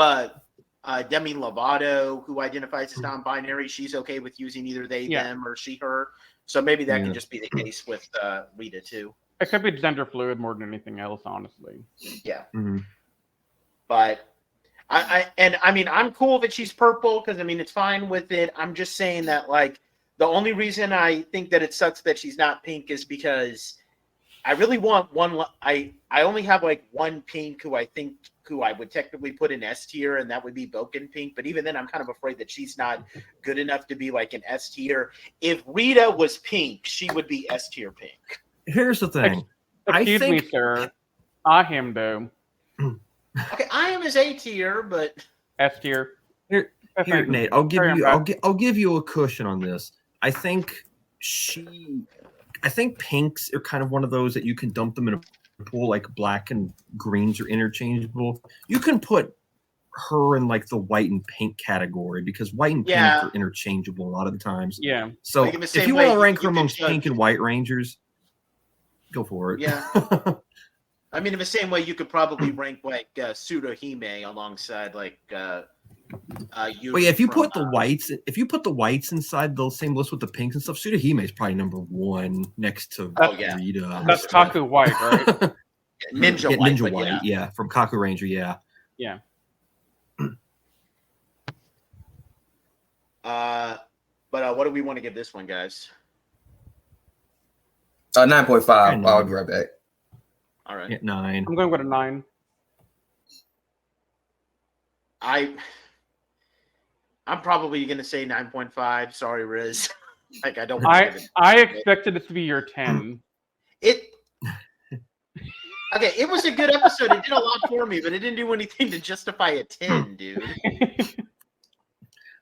Demi Lovato, who identifies as non-binary, she's okay with using either they, them, or she, her. So maybe that could just be the case with Rita too. It could be gender fluid more than anything else, honestly. Yeah. Mm-hmm. But I mean, I'm cool that she's purple because I mean, it's fine with it. I'm just saying that like the only reason I think that it sucks that she's not pink is because I really want one. I only have like one pink who I would technically put in S tier, and that would be Boken Pink. But even then, I'm kind of afraid that she's not good enough to be like an S tier. If Rita was pink, she would be S tier pink. Here's the thing. Excuse me, sir. I am though. Okay, I am as A tier, but S tier. Here, Nate. I'll give you a cushion on this. I think pinks are kind of one of those that you can dump them in a pool, like black and greens are interchangeable. You can put her in like the white and pink category because white and pink are interchangeable a lot of the times. Yeah. So if you want to rank her amongst pink and white Rangers, go for it. Yeah. I mean, in the same way, you could probably rank like Tsuruhime alongside like. If you put the whites inside the same list with the pinks and stuff, Tsuruhime is probably number 1 next to Rita. That's Kaku White, right? Ninja White, from Kaku Ranger, yeah. But what do we want to give this one, guys? 9.5. I'll be right back. All right. At 9. I'm going with a 9. I'm probably going to say 9.5. Sorry, Riz. Like I don't. I expected it to be your 10. Okay, it was a good episode. It did a lot for me, but it didn't do anything to justify a 10, dude.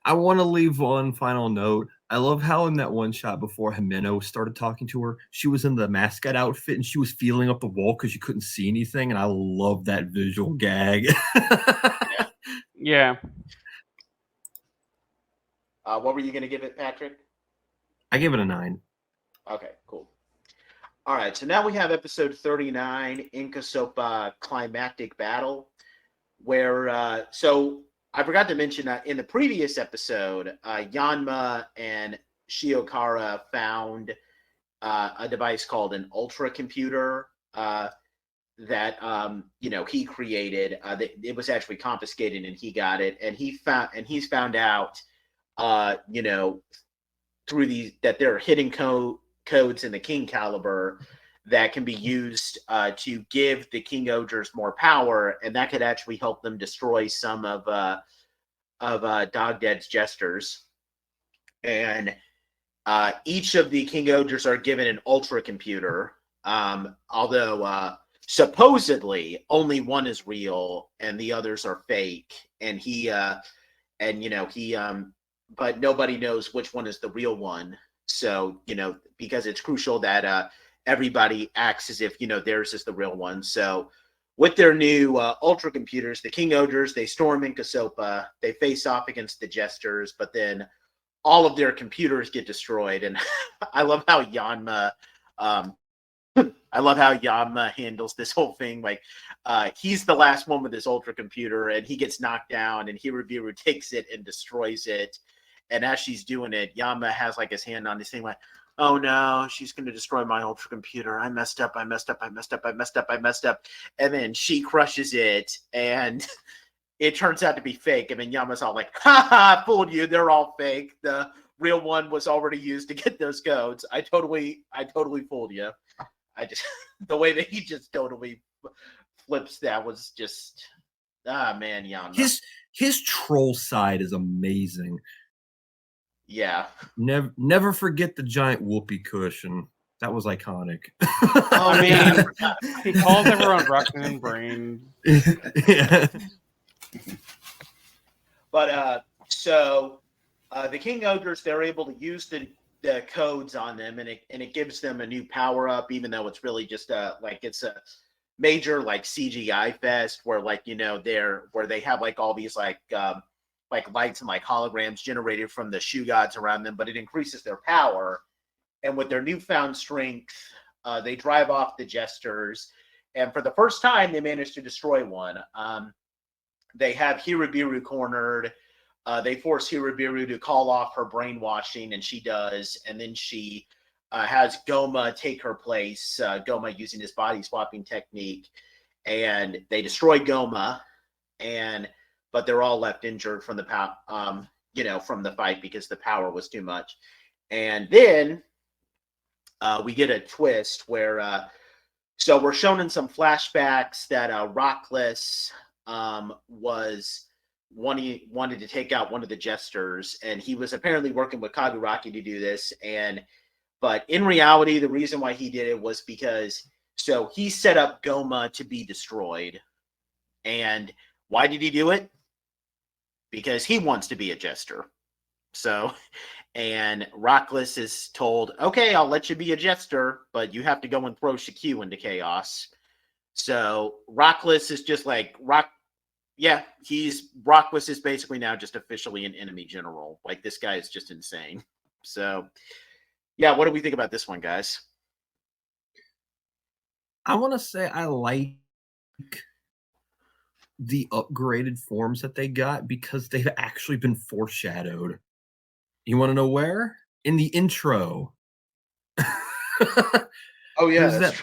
I want to leave one final note. I love how in that one shot before Jimeno started talking to her, she was in the mascot outfit and she was feeling up the wall because you couldn't see anything. And I love that visual gag. Yeah. What were you going to give it, Patrick? I give it a 9. Okay, cool. All right, so now we have episode 39, Inkasopa Climactic Battle, where, so I forgot to mention that in the previous episode, Yanma and Shiokara found a device called an ultra computer that he created. It was actually confiscated, and he got it, and he's found out through these that there are hidden codes in the King Caliber that can be used to give the King-Ohgers more power, and that could actually help them destroy some of Dog Dead's jesters. And each of the King-Ohgers are given an ultra computer, although supposedly only one is real and the others are fake. And but nobody knows which one is the real one. So, because it's crucial that everybody acts as if, theirs is the real one. So with their new ultra computers, the King-Ohgers, they storm Inkasopa, they face off against the jesters, but then all of their computers get destroyed. And I love how Yanma handles this whole thing. Like, he's the last one with his ultra computer, and he gets knocked down, and Hirabiru takes it and destroys it. And as she's doing it, Yanma has like his hand on this thing, like, oh no, she's going to destroy my ultra computer. I messed up. And then she crushes it, and it turns out to be fake. And then Yama's all like, ha ha, fooled you. They're all fake. The real one was already used to get those codes. I totally fooled you. The way that he just totally flips that was just, man, Yama. His troll side is amazing. Yeah. Never forget the giant whoopee cushion. That was iconic. I mean, he calls everyone Rakuten brains. Yeah. But so the King-Ohgers, they're able to use the codes on them, and it gives them a new power up, even though it's really just it's a major like CGI fest where where they have like all these like lights and like holograms generated from the shoe gods around them, but it increases their power. And with their newfound strength, they drive off the jesters, and for the first time, they manage to destroy one. They have Hirabiru cornered. They force Hirabiru to call off her brainwashing, and she does. And then she has Goma take her place, Goma using his body swapping technique. And they destroy Goma, but they're all left injured from the from the fight because the power was too much. And then we get a twist where so we're shown in some flashbacks that Rockless wanted to take out one of the jesters, and he was apparently working with Kaguraki to do this. But in reality, the reason why he did it was because he set up Goma to be destroyed. And why did he do it? Because he wants to be a jester. And Rockless is told, okay, I'll let you be a jester, but you have to go and throw Chikyu into chaos. So Rockless is just like Rockless is basically now just officially an enemy general. Like, this guy is just insane. So yeah, what do we think about this one, guys? I want to say I like the upgraded forms that they got because they've actually been foreshadowed. You want to know where? In the intro. Oh yeah, there's that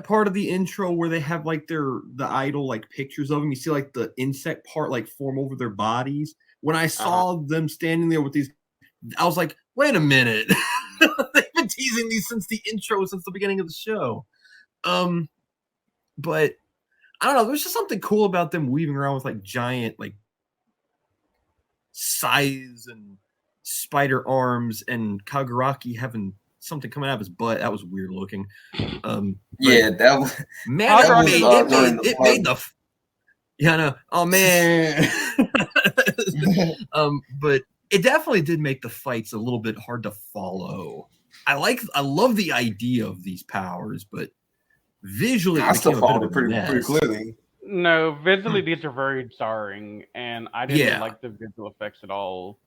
part of the intro where they have like the idol like pictures of them. You see like the insect part like form over their bodies. When I saw them standing there with these, I was like, wait a minute. They've been teasing these since the intro, since the beginning of the show. But I don't know. There's just something cool about them weaving around with like giant like size and spider arms and Kaguraki having something coming out of his butt. That was weird looking. Yeah, that was man. that It made the. Yeah, no. Oh man. But it definitely did make the fights a little bit hard to follow. I love the idea of these powers, but visually, I still followed it pretty mess. clearly. No, visually these are very jarring, and I didn't like the visual effects at all.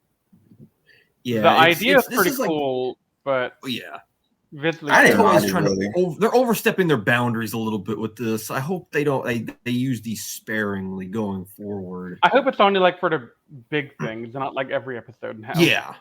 Yeah, the idea is pretty cool, but yeah, visually, I didn't mind they're overstepping their boundaries a little bit with this. I hope they don't. They use these sparingly going forward. I hope it's only like for the big things, not like every episode now. Yeah.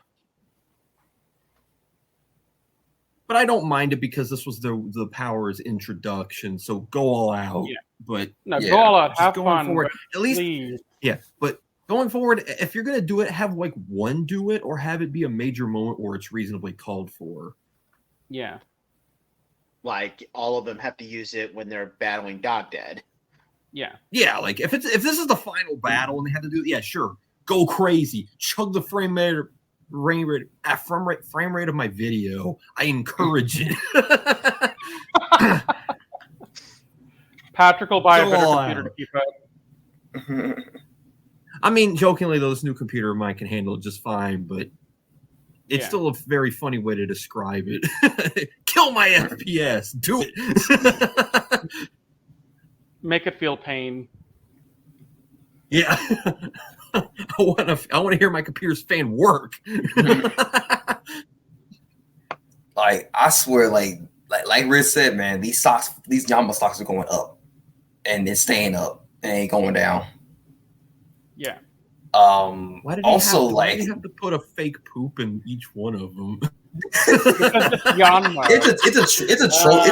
But I don't mind it because this was the powers introduction, so go all out. Yeah. But go all out. Have going fun. Forward, at least, please. yeah. But going forward, if you're gonna do it, have like one do it, or have it be a major moment where it's reasonably called for. Yeah. Like all of them have to use it when they're battling Dog Dead. Yeah. Yeah. Like if this is the final battle and they have to do it, yeah, sure, go crazy, chug the frame rate of my video. I encourage it. Patrick will buy a better computer to keep up. I mean, jokingly, though, this new computer of mine can handle it just fine, but it's still a very funny way to describe it. Kill my FPS. Do it. Make it feel pain. Yeah. I want to hear my computer's fan work. Like I swear, like Riz said, man, these Yanma stocks are going up, and it's staying up and ain't going down. Yeah. Why did also why do you have to put a fake poop in each one of them? Yanma. It's a trope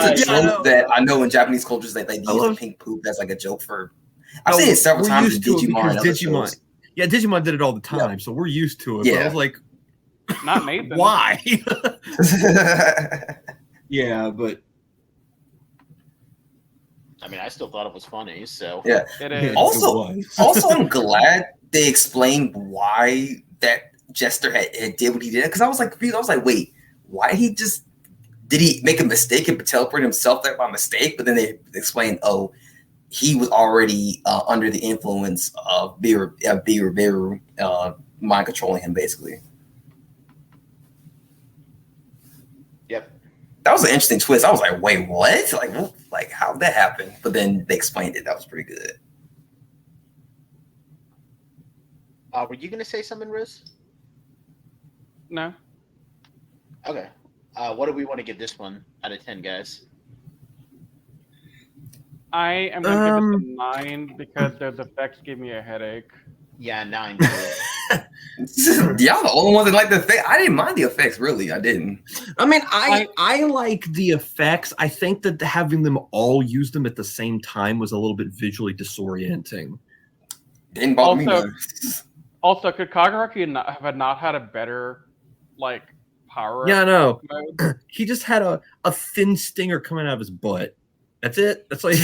that I know in Japanese cultures that they use the pink poop as like a joke for. I've seen it several times in Digimon. Yeah, Digimon did it all the time, so we're used to it. Yeah. But I was like, not Nathan. Why? Yeah, but I mean, I still thought it was funny. So yeah. It is. Also, I'm glad they explained why that Jester had did what he did, because I was like confused. I was like, wait, why did he make a mistake and teleport himself there by mistake? But then they explained, oh, he was already under the influence of Biru mind controlling him, basically. Yep. That was an interesting twist. I was like, wait, what? Like how'd that happen? But then they explained it. That was pretty good. Were you going to say something, Riz? No. Okay. What do we want to give this one out of 10, guys? I am going to give it a 9 because those effects give me a headache. Yeah, 9. Y'all the only one that like the effects. I didn't mind the effects, really. I didn't. I mean, I like the effects. I think that having them all use them at the same time was a little bit visually disorienting. Didn't bother me. Also, could Kaguraki have not had a better power? Yeah, no. He just had a thin stinger coming out of his butt. That's it. That's like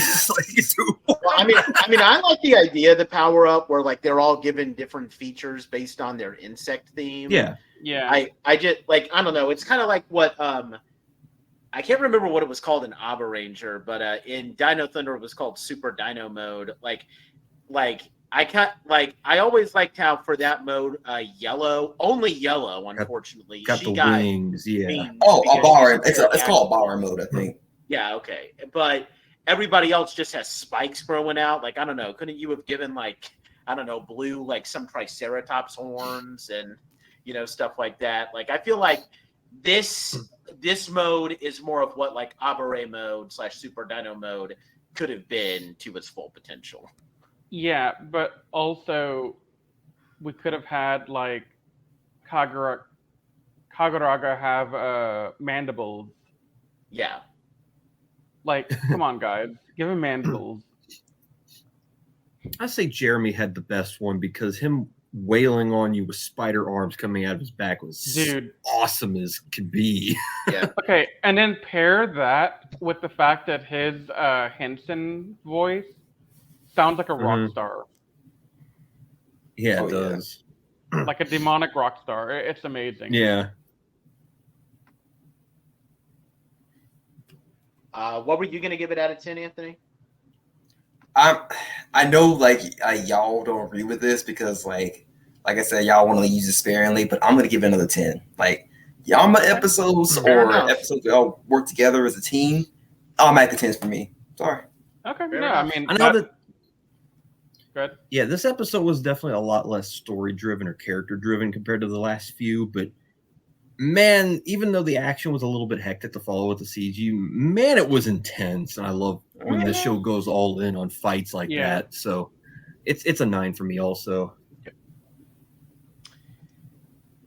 well, I mean, I like the idea of the power up where they're all given different features based on their insect theme. Yeah. I just I don't know. It's kind of like what I can't remember what it was called in Aba Ranger, but in Dino Thunder it was called Super Dino Mode. I always liked how for that mode, only yellow, unfortunately. Got the wings, yeah. It's called Bauer mode, I think. Yeah, okay. But everybody else just has spikes growing out. I don't know. Couldn't you have given blue, some Triceratops horns and, stuff like that? I feel like this mode is more of what Abare mode / Super Dino mode could have been to its full potential. Yeah, but also we could have had Kaguraga have mandibles. Yeah. Come on, guys. Give him mandibles. I say Jeremy had the best one because him wailing on you with spider arms coming out of his back was awesome as could be. Yeah. Okay, and then pair that with the fact that his Henson voice sounds like a rock star. Yeah, it does. like a demonic rock star. It's amazing. Yeah. What were you going to give it out of 10, Anthony? I know like y'all don't agree with this because like I said, y'all want to use it sparingly, but I'm gonna give it another 10. Like Yanma episodes or episodes that all work together as a team, automatic 10s for me. Sorry. Okay. Fair No, enough. I mean I know that. Good. Yeah, this episode was definitely a lot less story driven or character driven compared to the last few, but man, even though the action was a little bit hectic to follow with the CG, man, it was intense, and I love when the show goes all in on fights like that. So it's a 9 for me also.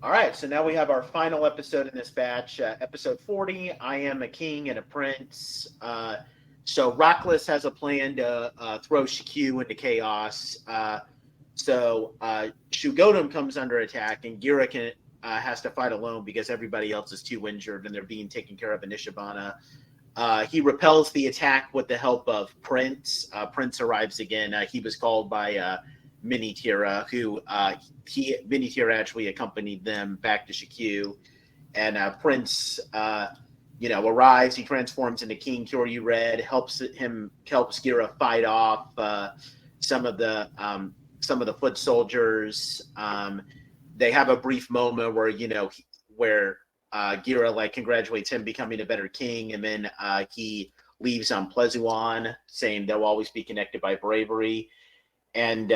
All right, so now we have our final episode in this batch, episode 40, I Am a King and a Prince. So Rockless has a plan to throw Chikyu into chaos. So Shugodum comes under attack, and Gira has to fight alone because everybody else is too injured, and they're being taken care of in Ishibana. He repels the attack with the help of Prince. Prince arrives again. He was called by Minitira, who Minitira actually accompanied them back to Chikyu, and Prince, arrives. He transforms into King Kyoryu Red, helps Gira fight off some of the foot soldiers. They have a brief moment where Gira congratulates him becoming a better king, and then he leaves on Plezuan, saying they'll always be connected by bravery. And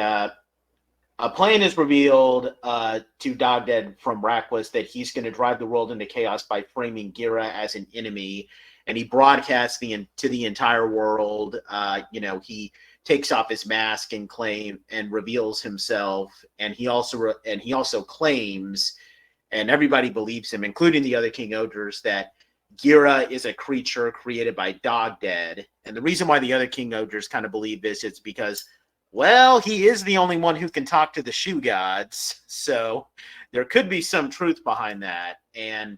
a plan is revealed to Dogdead from Rackless that he's going to drive the world into chaos by framing Gira as an enemy, and he broadcasts to the entire world. He takes off his mask and reveals himself, and he also claims, and everybody believes him, including the other King-Ohgers, that Gira is a creature created by Dogdead. And the reason why the other King-Ohgers kind of believe this is because, well, he is the only one who can talk to the shoe gods. So there could be some truth behind that. And,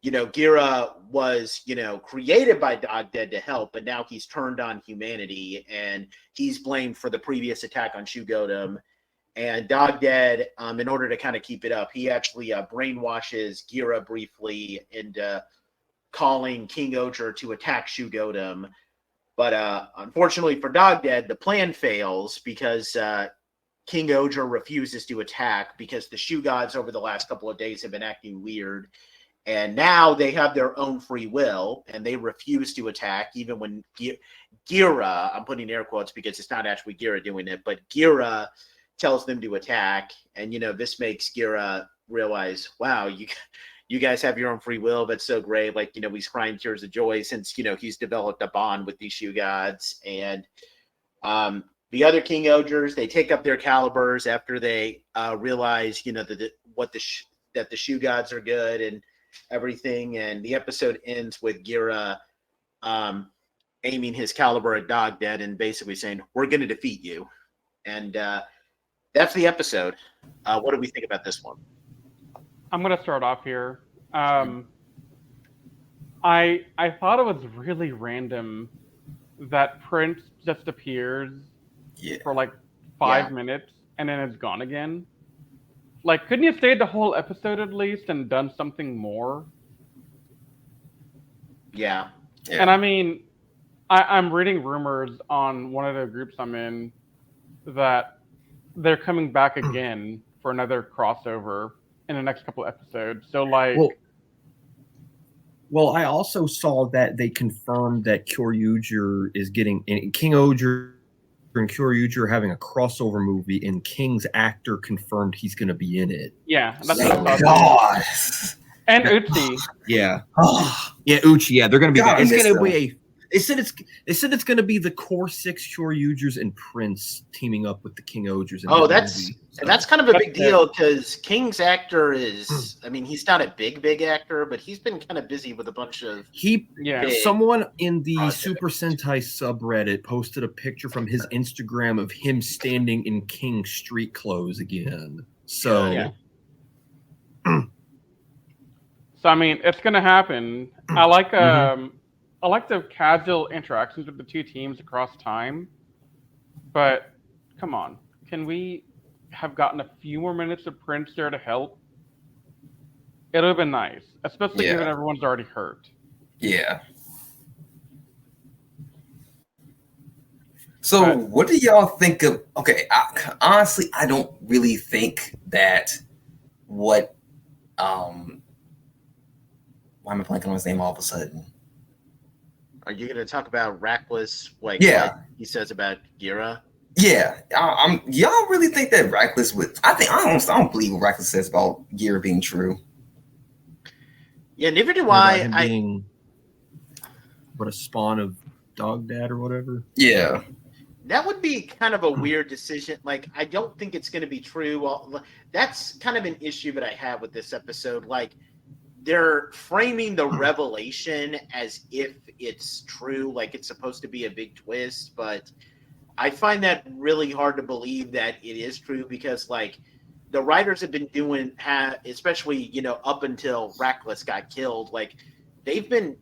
Gira was, created by Dogdead to help, but now he's turned on humanity, and he's blamed for the previous attack on Shugodum. And Dogdead, in order to kind of keep it up, he actually brainwashes Gira briefly into calling King-Ohger to attack Shugodum. But unfortunately for Dogdead, the plan fails because King-Ohger refuses to attack because the shoe gods over the last couple of days have been acting weird. And now they have their own free will, and they refuse to attack, even when Gira, I'm putting air quotes because it's not actually Gira doing it, but Gira tells them to attack. And, this makes Gira realize, wow, you guys have your own free will. That's so great. He's crying tears of joy since, he's developed a bond with these shoe gods. And the other King-Ohgers, they take up their calibers after they realize, that the shoe gods are good and everything. And the episode ends with Gira aiming his caliber at Dogdead and basically saying, we're going to defeat you. And that's the episode. What do we think about this one? I'm going to start off here. I thought it was really random that Prince just appears for 5 minutes and then it's gone again. Couldn't you stayed the whole episode at least and done something more? Yeah. And I mean, I'm reading rumors on one of the groups I'm in that they're coming back again for another crossover in the next couple episodes. So well, I also saw that they confirmed that Kyoryu is getting King-Ohger and Kyoryu are having a crossover movie, and King's actor confirmed he's going to be in it. Yeah, that's Thank God. And Uchi. Yeah, Uchi. Yeah, they're going to be. God, it's going to be They said it's going to be the core 6 Kyoryugers and Prince teaming up with the King-Ohgers. And that's kind of a big deal because King's actor is, I mean, he's not a big actor, but he's been kind of busy with a bunch of someone in the projects. Super Sentai subreddit posted a picture from his Instagram of him standing in King street clothes again. So So I mean, it's gonna happen. I like the casual interactions with the two teams across time, but come on, can we have gotten a few more minutes of Prince there to help, it would have been nice, especially given everyone's already hurt. Yeah. So, what do y'all think of? Okay, honestly, I don't really think that what. Why am I blanking on his name all of a sudden? Are you going to talk about Rackless? What he says about Gira? Yeah, y'all really think that Rackless would? I don't believe what Rackless says about Gira being true. Yeah, neither do I. Being a spawn of Dog Dad or whatever. Yeah. That would be kind of a weird decision. Like, I don't think it's going to be true. Well, that's kind of an issue that I have with this episode. Like, they're framing the revelation as if it's true, like it's supposed to be a big twist. But I find that really hard to believe that it is true because, like, the writers have been especially, up until Rackless got killed, like, they've been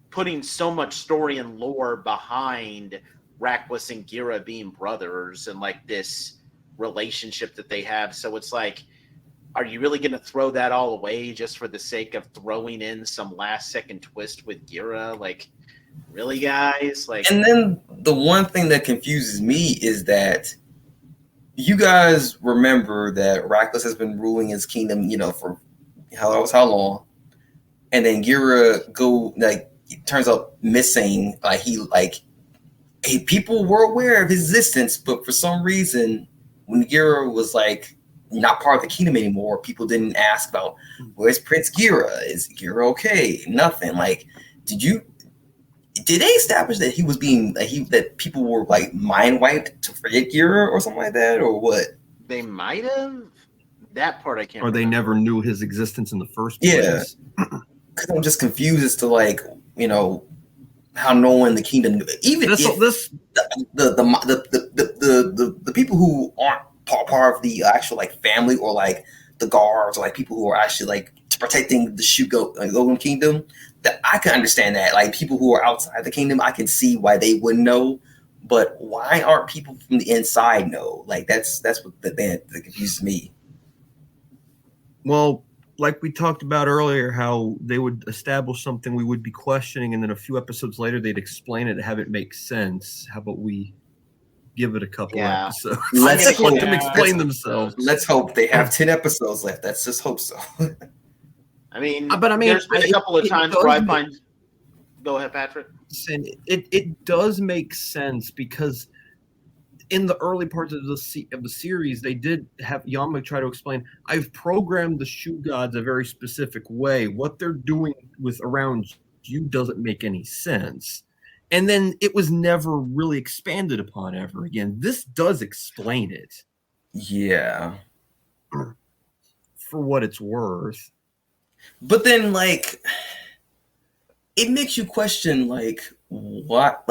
putting so much story and lore behind Rackless and Gira being brothers and like this relationship that they have. So it's like, are you really going to throw that all away just for the sake of throwing in some last second twist with Gira? Like, really, guys? Like, and then the one thing that confuses me is that you guys remember that Rackless has been ruling his kingdom, for how long, and then Gira turns up missing. People were aware of his existence, but for some reason, when Gira was not part of the kingdom anymore, people didn't ask about where's Prince Gira? Is Gira okay? Nothing. Did they establish that he was that people were mind wiped to forget Gira or something like that, or what? They might have. That part I can't. Or they never knew his existence in the first place. Yeah, because I'm just confused as to how no one in the kingdom knew. Even the people who aren't part of the actual family or the guards or people who are actually protecting the Golden Kingdom, that I can understand that. People who are outside the kingdom, I can see why they wouldn't know. But why aren't people from the inside know? That's what that confuses me. Well, like we talked about earlier, how they would establish something we would be questioning, and then a few episodes later they'd explain it and have it make sense. How about we give it a couple episodes? Let's let them explain themselves. Let's hope they have 10 episodes left. Let's just hope so. I mean, but there's been a couple of times where I find. Go ahead, Patrick. It does make sense because in the early parts of the series, they did have Yanma try to explain, I've programmed the shoe gods a very specific way. What they're doing around you doesn't make any sense. And then it was never really expanded upon ever again. This does explain it. Yeah. For what it's worth. But then, it makes you question, what,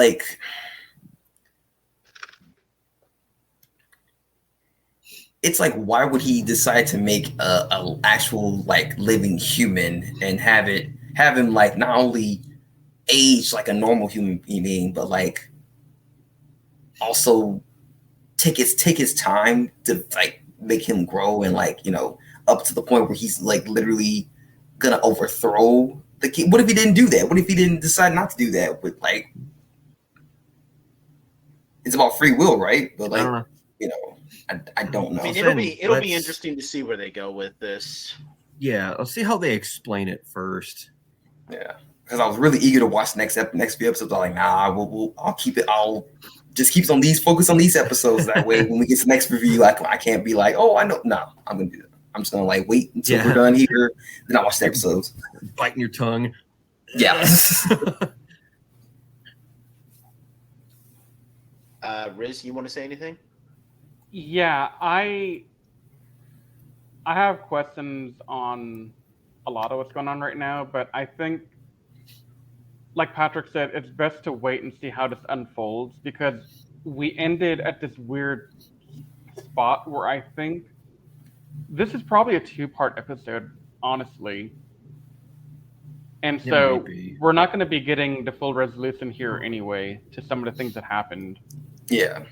it's why would he decide to make a actual living human and have him not only age like a normal human being, but also take his time to make him grow and up to the point where he's literally gonna overthrow the king. What if he didn't do that? What if he didn't decide not to do that? But it's about free will, right? But I don't know. I mean, it'll be interesting to see where they go with this. Yeah, I'll see how they explain it first. Yeah, because I was really eager to watch next few episodes. I'm nah, I'll keep it. I'll just focus on these episodes. That way, when we get to the next review, I can't be oh, I know. No, I'm gonna do that. I'm just gonna wait until we're done here, then I'll watch the episodes. Biting your tongue. Yes. Riz, you want to say anything? Yeah, I have questions on a lot of what's going on right now, but I think, like Patrick said, it's best to wait and see how this unfolds because we ended at this weird spot where I think this is probably a 2-part episode, honestly. And so we're not going to be getting the full resolution here anyway to some of the things that happened. Yeah.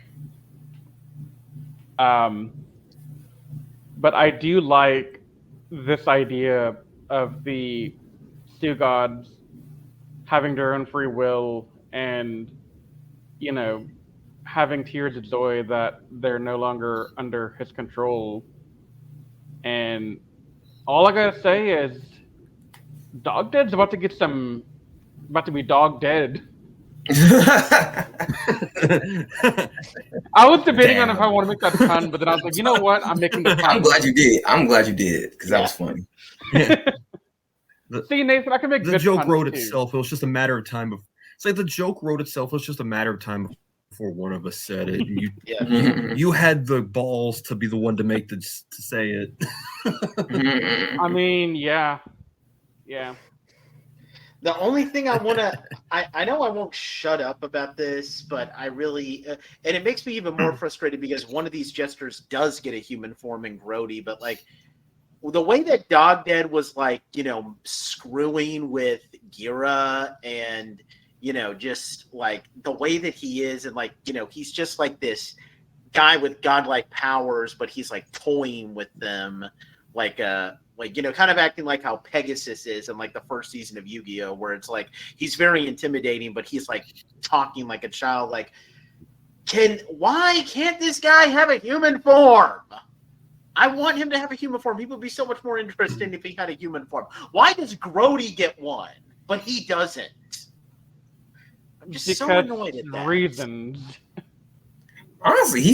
But I do like this idea of the steel gods having their own free will and, having tears of joy that they're no longer under his control. And all I gotta say is, Dog Dead's about to be dog dead. I was debating on if I want to make that pun, but then I was like, you know what? I'm making the pun. I'm glad you did because that was funny. See, Nathan, I can make the joke puns wrote too. itself. It was just a matter of time. It's like the joke wrote itself. It was just a matter of time before one of us said it. You had the balls to be the one to say it. I mean, yeah. The only thing I want to, I know I won't shut up about this, but I really, and it makes me even more frustrated because one of these jesters does get a human form in Grody, but like the way that Dog Dead was like, screwing with Gira and, just like the way that he is and like, he's just like this guy with godlike powers, but he's like toying with them like kind of acting like how Pegasus is in like the first season of Yu-Gi-Oh, where it's like he's very intimidating, but he's like talking like a child. Like, why can't this guy have a human form? I want him to have a human form. He would be so much more interesting if he had a human form. Why does Grody get one, but he doesn't? I'm just so annoyed at that. Reasons. Honestly, he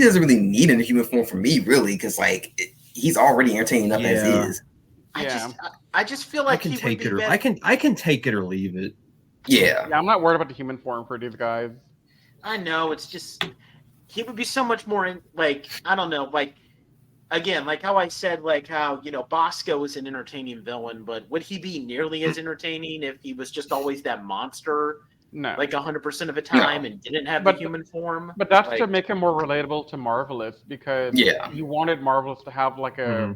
doesn't really need a human form for me, really, because like he's already entertaining enough as is. I just feel like I can take it or I can take it or leave it. Yeah. I'm not worried about the human form for these guys. I know, it's just he would be so much more like, I don't know, like again, like how I said, like how Bosco is an entertaining villain, but would he be nearly as entertaining if he was just always that monster? No. Like 100% of the time and didn't have the human form? But that's to make him more relatable to Marvelous, because you wanted Marvelous to have like a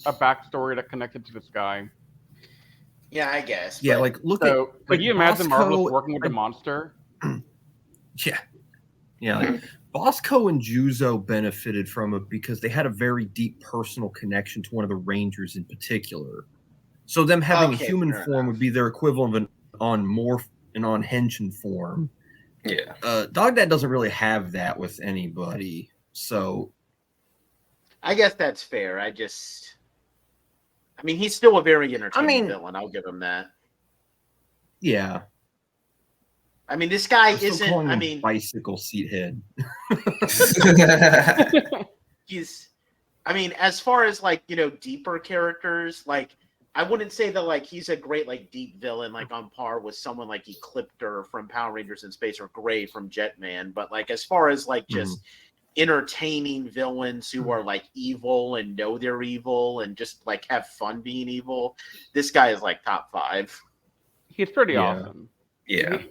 backstory that connected to this guy. Yeah, I guess. Yeah, like look at. Could you imagine Marvelous working with the monster? Yeah. Like, Bosco and Juzo benefited from it because they had a very deep personal connection to one of the Rangers in particular. So them having a human form would be their equivalent of an on-morph and on henshin form. Yeah. Dog Dad doesn't really have that with anybody. So I guess that's fair. I mean, he's still a very entertaining villain. I'll give him that. Yeah. I mean, this guy isn't. I mean, bicycle seat head. He's. I mean, as far as like deeper characters, like I wouldn't say that like he's a great like deep villain like on par with someone like Ecliptor from Power Rangers in Space or Gray from Jetman, but like as far as like just entertaining villains who are like evil and know they're evil and just like have fun being evil, this guy is like top 5. He's pretty awesome. Yeah.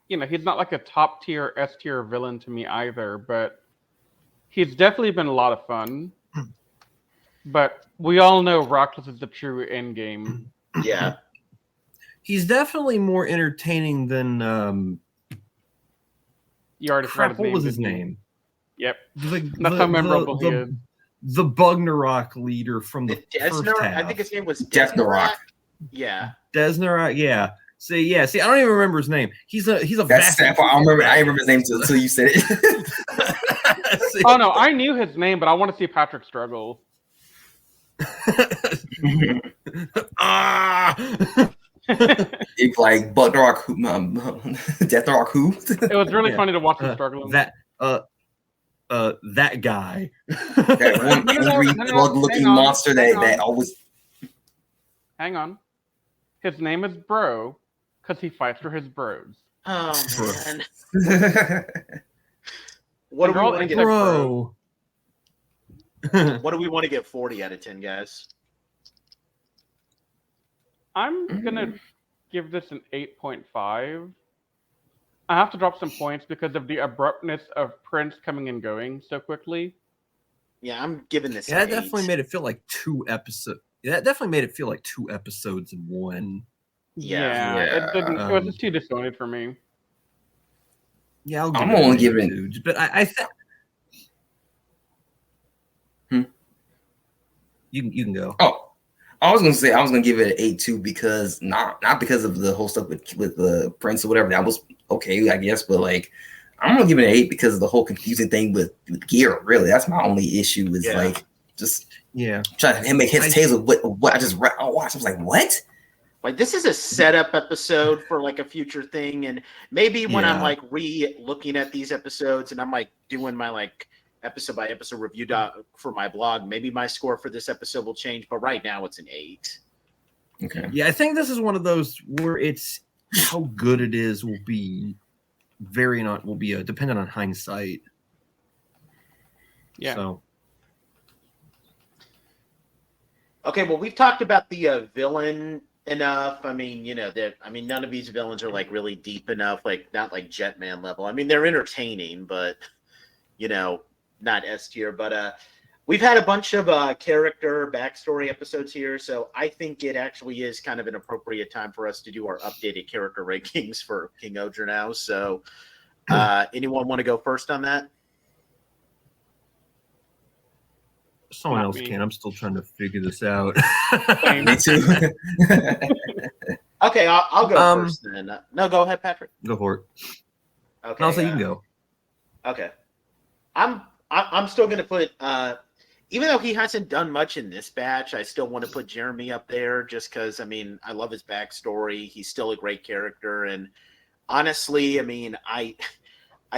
He's not like a top tier S tier villain to me either, but he's definitely been a lot of fun. But we all know Roxas is the true end game. Yeah. He's definitely more entertaining than you already what was his name? Yep. That's how memorable he is. The Bugnarok leader from the first half. I think his name was Desnarok. Yeah. Desnarok, yeah. See, I don't even remember his name. He's a That's I remember his name until you said it. Oh no, I knew his name, but I want to see Patrick struggle. It's like Bugnarok who, Deathnarok who? It was really funny to watch him struggling. That guy. That one angry bug-looking monster that always. Hang on. His name is Bro, because he fights for his bros. Oh man. What do we want to get, Bro? What do we want to get 40 out of 10, guys? I'm gonna give this an 8.5. I have to drop some points because of the abruptness of Prince coming and going so quickly. Yeah, I'm giving this. Yeah, that definitely made it feel like 2 episodes. Yeah, that definitely made it feel like 2 episodes in one. Yeah. It didn't. It was just too disjointed for me. Yeah, I'm only giving it, but I think. You can go. Oh, I was gonna give it an 8 too, because not because of the whole stuff with the prince or whatever. That was okay, I guess, but like I'm gonna give it an 8 because of the whole confusing thing with gear. Really, that's my only issue. Is like just trying to make heads tails of what I just watched. I was like, what? Like, this is a setup episode for like a future thing, and maybe when I'm like looking at these episodes and I'm like doing my like episode by episode review for my blog, maybe my score for this episode will change, but right now it's an 8. Okay. Yeah, I think this is one of those where it's how good it is will be dependent on hindsight. Yeah. So. Okay, well, we've talked about the villain enough. I mean, none of these villains are like really deep enough, like not like Jetman level. I mean, they're entertaining, but not S tier. But we've had a bunch of character backstory episodes here, so I think it actually is kind of an appropriate time for us to do our updated character rankings for King-Ohger now. So, anyone want to go first on that? Someone else can. I'm still trying to figure this out. Me too. Okay, I'll go first then. No, go ahead, Patrick. Go for it. Okay, I'll say you can go. Okay, I'm still gonna put. Even though he hasn't done much in this batch, I still want to put Jeremy up there just because, I mean, I love his backstory. He's still a great character. And honestly, I mean, I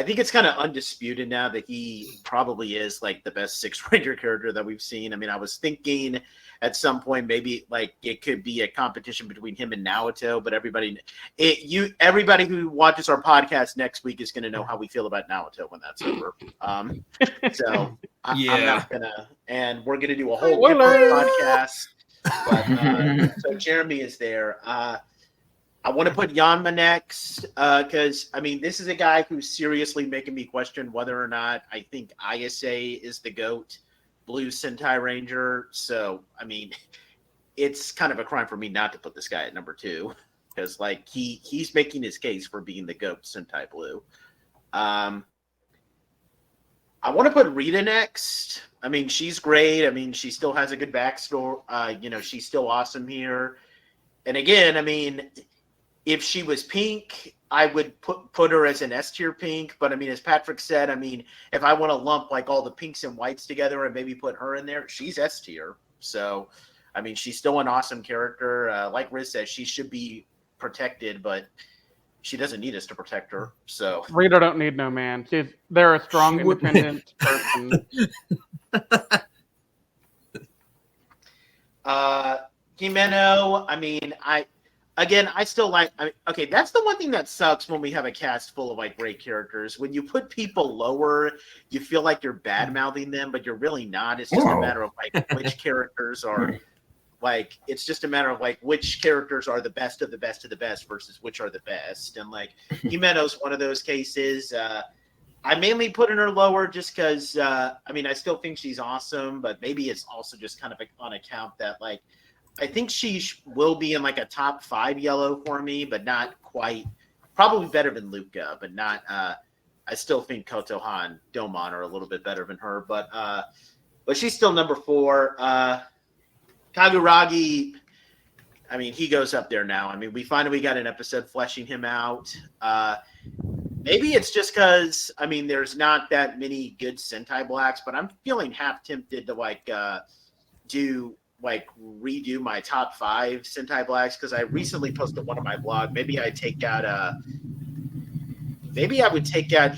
think it's kind of undisputed now that he probably is like the best Six Ranger character that we've seen. I mean, I was thinking at some point maybe like it could be a competition between him and Naoto, but everybody who watches our podcast next week is going to know how we feel about Naoto when that's over. So I'm not gonna, and we're gonna do a whole different podcast. But so Jeremy is there. I want to put Yanma next because, I mean, this is a guy who's seriously making me question whether or not I think ISA is the GOAT Blue Sentai Ranger. So, I mean, it's kind of a crime for me not to put this guy at number 2 because, like, he's making his case for being the GOAT Sentai Blue. I want to put Rita next. I mean, she's great. I mean, she still has a good backstory. She's still awesome here. And again, I mean, if she was pink, I would put her as an S tier pink. But I mean, as Patrick said, I mean, if I want to lump like all the pinks and whites together and maybe put her in there, she's S tier. So, I mean, she's still an awesome character. Like Riz says, she should be protected, but she doesn't need us to protect her. So Rita don't need no man. They're a strong, independent person. Himeno, I mean, I still like. Okay, that's the one thing that sucks when we have a cast full of like great characters. When you put people lower, you feel like you're bad mouthing them, but you're really not. It's just a matter of like which characters are like. It's just a matter of like which characters are the best of the best of the best versus which are the best. And like Himeno's one of those cases. I mainly put her lower just because. I mean, I still think she's awesome, but maybe it's also just kind of like on account that like. I think she will be in like a top 5 yellow for me, but not quite. Probably better than Luca, but not. I still think Kotohan, Domon are a little bit better than her, but she's still number 4. Kaguragi, I mean, he goes up there now. I mean, we finally got an episode fleshing him out. Maybe it's just because I mean, there's not that many good Sentai Blacks, but I'm feeling half tempted to like redo my top 5 Sentai Blacks because I recently posted one on my blog. Maybe I would take out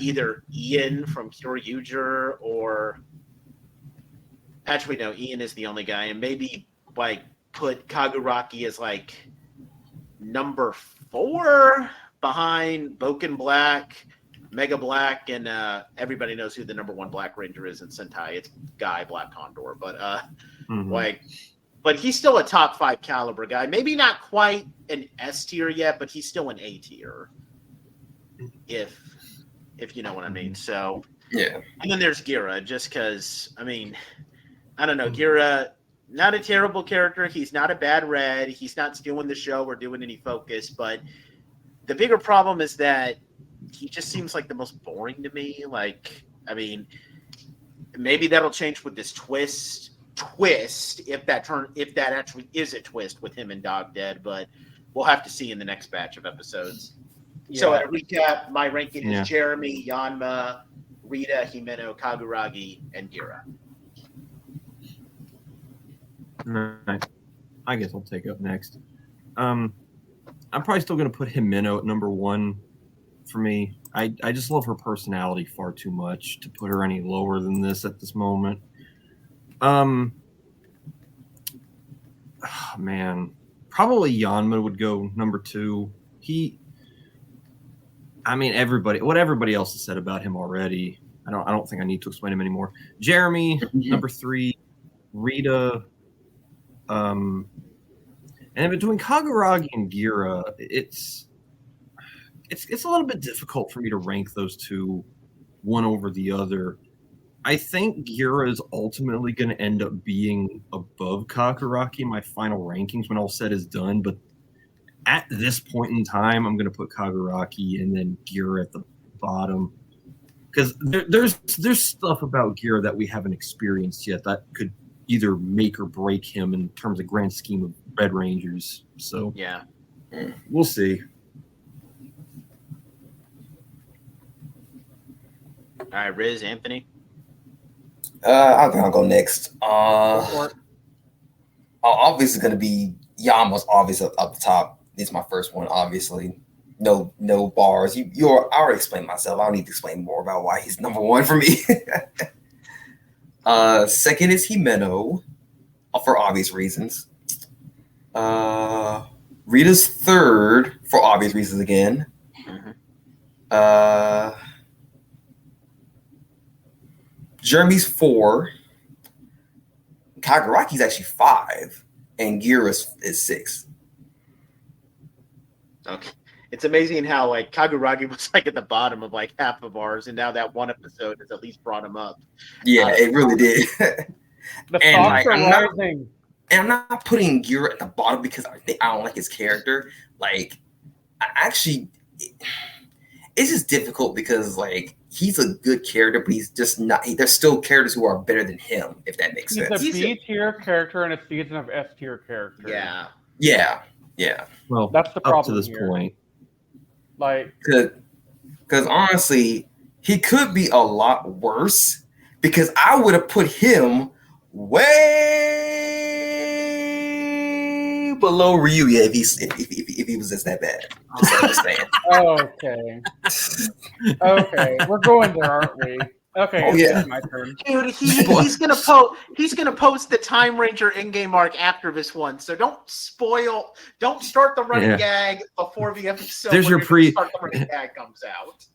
either Ian from Kyoryuger or actually no, Ian is the only guy, and maybe like put Kaguraki as like number 4 behind Boken Black, Mega Black, and everybody knows who the number 1 Black Ranger is in Sentai. It's Guy Black Condor, but but he's still a top 5 caliber guy. Maybe not quite an S tier yet, but he's still an A tier. If you know what I mean. So yeah. And then there's Gira, just because I mean, I don't know, Gira, not a terrible character. He's not a bad red. He's not stealing the show or doing any focus, but the bigger problem is that he just seems like the most boring to me. Like, I mean, maybe that'll change with this twist twist if that actually is a twist with him and Dog Dead, but we'll have to see in the next batch of episodes. Yeah. So, at a recap, my ranking is Jeremy, Yanma, Rita, Himeno, Kaguragi, and Gira. Right. I guess I'll take up next. I'm probably still going to put Himeno at number 1 for me. I just love her personality far too much to put her any lower than this at this moment. Man, probably Yanma would go number 2. What everybody else has said about him already. I don't think I need to explain him anymore. Jeremy, number 3. Rita, and between Kaguragi and Gira, it's a little bit difficult for me to rank those two one over the other. I think Gira is ultimately going to end up being above Kaguragi in my final rankings when all said is done. But at this point in time, I'm going to put Kaguragi and then Gira at the bottom. Because there's stuff about Gira that we haven't experienced yet that could either make or break him in terms of grand scheme of Red Rangers. So yeah, we'll see. All right, Riz, Anthony. I think I'll go next. Obviously going to be Yama's obviously up the top. It's my first one, obviously. No bars. I already explained myself. I don't need to explain more about why he's number 1 for me. Second is Himeno, for obvious reasons. Rita's third, for obvious reasons again. Jeremy's 4. Kaguraki's actually 5. And Gira is 6. Okay. It's amazing how like Kaguragi was like at the bottom of like half of ours, and now that one episode has at least brought him up. Yeah, it really did. The thoughts are rising. And I'm not putting Gira at the bottom because I don't like his character. Like, it's just difficult because like he's a good character, but he's just not. There's still characters who are better than him, if that makes sense. He's a B-tier character and a season of S-tier character. Yeah. Well, that's the problem up to this here. point. Like, because honestly, he could be a lot worse. Because I would have put him way below Ryuya if he was just that bad. Just understand. Okay, we're going there, aren't we? Okay, it's my turn. Dude, he's gonna post the Time Ranger in-game arc after this one. So don't start the running gag before the episode. There's your start the running gag comes out.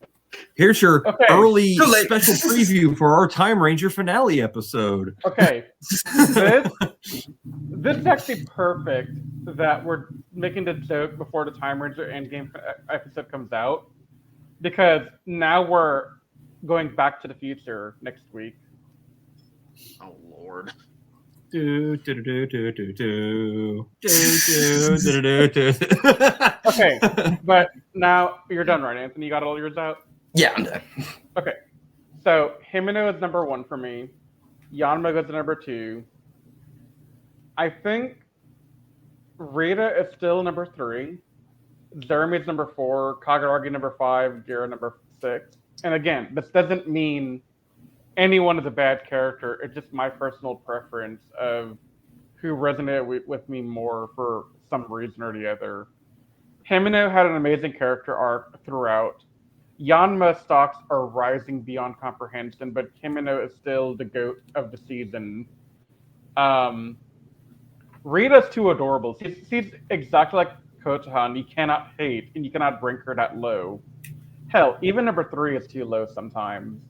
Here's your early special preview for our Time Ranger finale episode. Okay, this is actually perfect that we're making the joke before the Time Ranger Endgame episode comes out, because now we're going back to the future next week. Oh Lord. Okay, but now you're done, right, Anthony? You got all yours out? Yeah, I'm done. Okay, so Himeno is number 1 for me. Yanma goes to number 2. I think Rita is still number 3. Jeremy's number 4. Kaguragi number 5. Gira number 6. And again, this doesn't mean anyone is a bad character. It's just my personal preference of who resonated with me more for some reason or the other. Himeno had an amazing character arc throughout. Yanma stocks are rising beyond comprehension, but Himeno is still the GOAT of the season. Rita's too adorable. She's exactly like Kotahan. You cannot hate, and you cannot bring her that low. Hell, even number 3 is too low sometimes.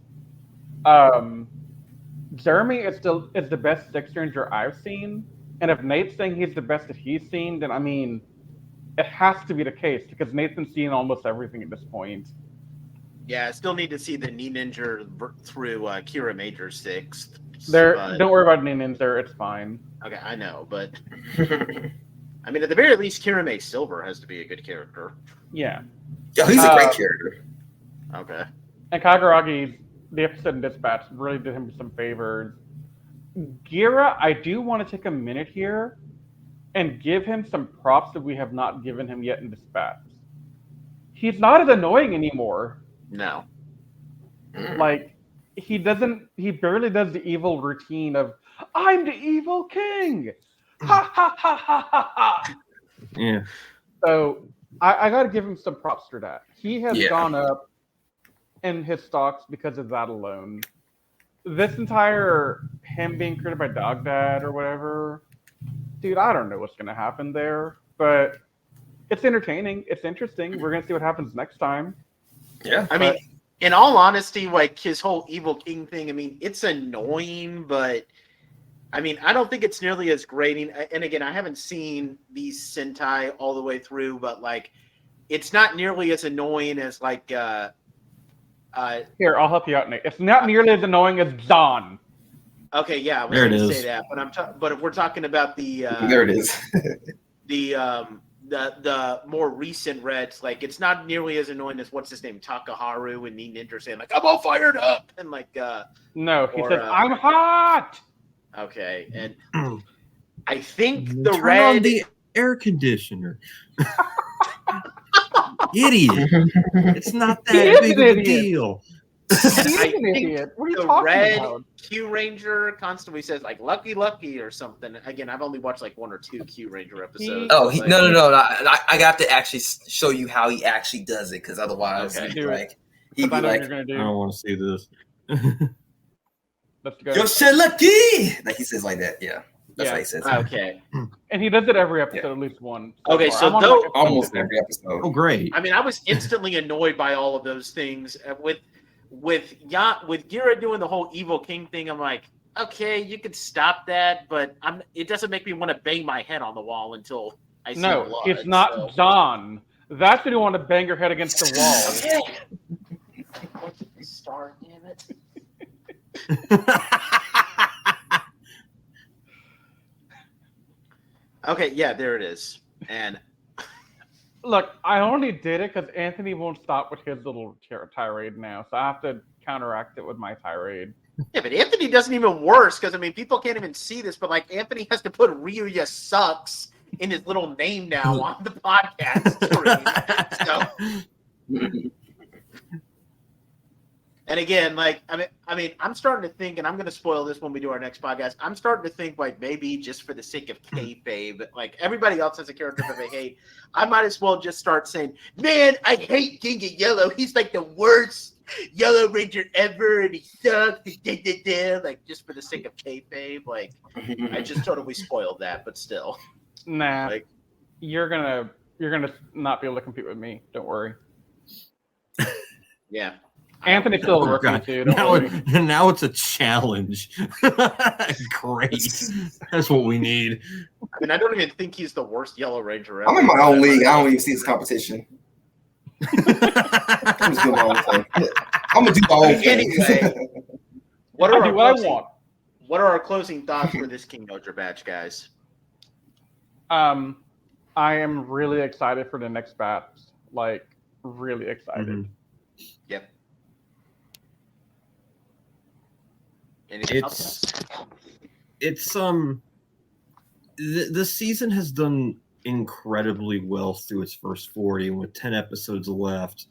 Jeremy is the best Six Ranger I've seen, and if Nate's saying he's the best that he's seen, then I mean, it has to be the case because Nathan's seen almost everything at this point. Yeah, I still need to see the Ninja through Kira Major 6th. Don't worry about Ninja, it's fine. Okay, I know, but I mean, at the very least, Kirame Silver has to be a good character. Yeah. Yeah, he's a great character. Okay. And Kaguragi, the episode in Dispatch really did him some favors. Gira, I do want to take a minute here and give him some props that we have not given him yet in Dispatch. He's not as annoying anymore. No. Like, he barely does the evil routine of, I'm the evil king! Ha ha ha ha ha ha! Yeah. So, I gotta give him some props for that. He has gone up in his stocks because of that alone. This entire, him being created by Dog Dad or whatever, dude, I don't know what's gonna happen there, but it's entertaining, it's interesting. We're gonna see what happens next time. Yeah. I mean, in all honesty, like his whole evil king thing, I mean, it's annoying, but I mean, I don't think it's nearly as grating. And again, I haven't seen these Sentai all the way through, but like, it's not nearly as annoying as like. Here, I'll help you out, Nate. It's not nearly as annoying as Dawn. Okay, yeah, I was There it going to is. say that, but if we're talking about the There it is. the more recent Reds, like it's not nearly as annoying as what's his name, Takaharu and Neat Ninja saying like I'm all fired up and like No, he or, says I'm hot. okay, and I think the Turn red on the air conditioner. Idiot. It's not He that is big an of a idiot. deal. He's I an think idiot. What are you the talking red about? Q Ranger constantly says like lucky or something. Again, I've only watched like one or two Q Ranger episodes. Oh, but- no. I got to actually show you how he actually does it, because otherwise, Okay. he'd be Do it. like, he'd I be know like, you're gonna I do. don't want to see this. Let's go. "Yo, shit, lucky!" Like he says like that. Yeah, that's Yeah. how he says. Okay. And he does it every episode, at least one. Okay, far. so I'm on, though- like, Almost episode every episode. Oh, great. I mean, I was instantly annoyed by all of those things. With Gira doing the whole evil king thing, I'm like, okay, you could stop that, but it doesn't make me want to bang my head on the wall until I see No, blood. it's not so- Dawn. That's when you want to bang your head against the wall. Okay. Star, damn it. Okay, yeah, there it is. And Look, I only did it because Anthony won't stop with his little tirade now, so I have to counteract it with my tirade. yeah, but Anthony doesn't even worse because I mean people can't even see this, but like Anthony has to put Ryuya sucks in his little name now on the podcast screen. So and again, like I mean, I'm starting to think, and I'm going to spoil this when we do our next podcast. I'm starting to think, like maybe just for the sake of kayfabe, like everybody else has a character that they hate. I might as well just start saying, "Man, I hate King of Yellow. He's like the worst Yellow Ranger ever, and he sucks." Like just for the sake of kayfabe, like I just totally spoiled that, but still, Nah, like you're gonna not be able to compete with me. Don't worry. yeah. Anthony still Oh, works with God. you. Don't worry. Now it's a challenge. Great. That's what we need. I mean, I don't even think he's the worst Yellow Ranger ever. I'm in my own league. I don't even see this competition. I'm just doing my own thing. I'm gonna do my own thing. Anyway, what I are do our what I closing, want. What are our closing thoughts for this King-Ohger batch, guys? I am really excited for the next batch. Like, really excited. Mhm. Yep. Anything else? It's the season has done incredibly well through its first 40, and with 10 episodes left,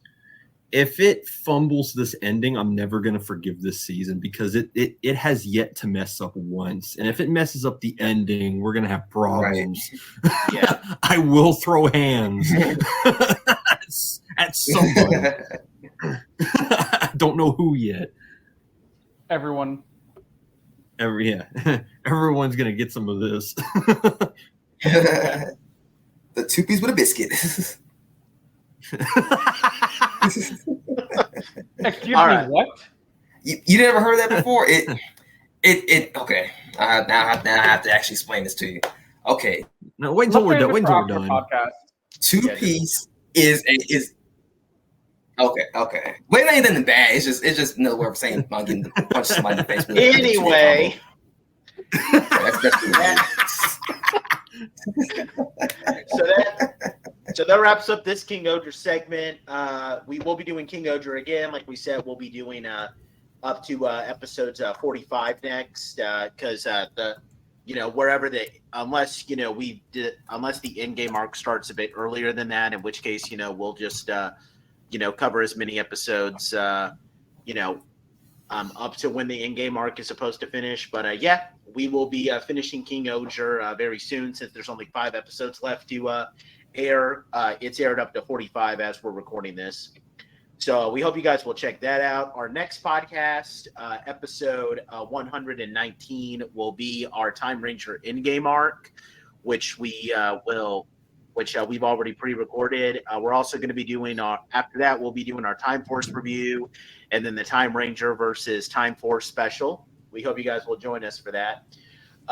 if it fumbles this ending, I'm never going to forgive this season, because it has yet to mess up once. And if it messes up the ending, we're going to have problems. Right. Yeah. I will throw hands at someone. I don't know who yet. Everyone. Everyone's going to get some of this. The 2-piece with a biscuit. Excuse All me, right. what? You never heard that before? It okay. Now I have to actually explain this to you. Okay, No, wait until we're done. Wait until we're done. Podcast. 2-piece is okay. Well, it ain't anything bad. It's just another way of saying I'm getting to punch somebody in the face. With Anyway, that's so that wraps up this King-Ohger segment. We will be doing King-Ohger again. Like we said, we'll be doing up to episodes 45 next, because wherever unless the in-game arc starts a bit earlier than that, in which case we'll just cover as many episodes up to when the in-game arc is supposed to finish. But we will be finishing King-Ohger very soon, since there's only 5 episodes left to air. It's aired up to 45 as we're recording this. So we hope you guys will check that out. Our next podcast, episode 119, will be our Time Ranger in-game arc, which we've already pre-recorded. We're also going to be doing after that, we'll be doing our Time Force review, and then the Time Ranger versus Time Force special. We hope you guys will join us for that.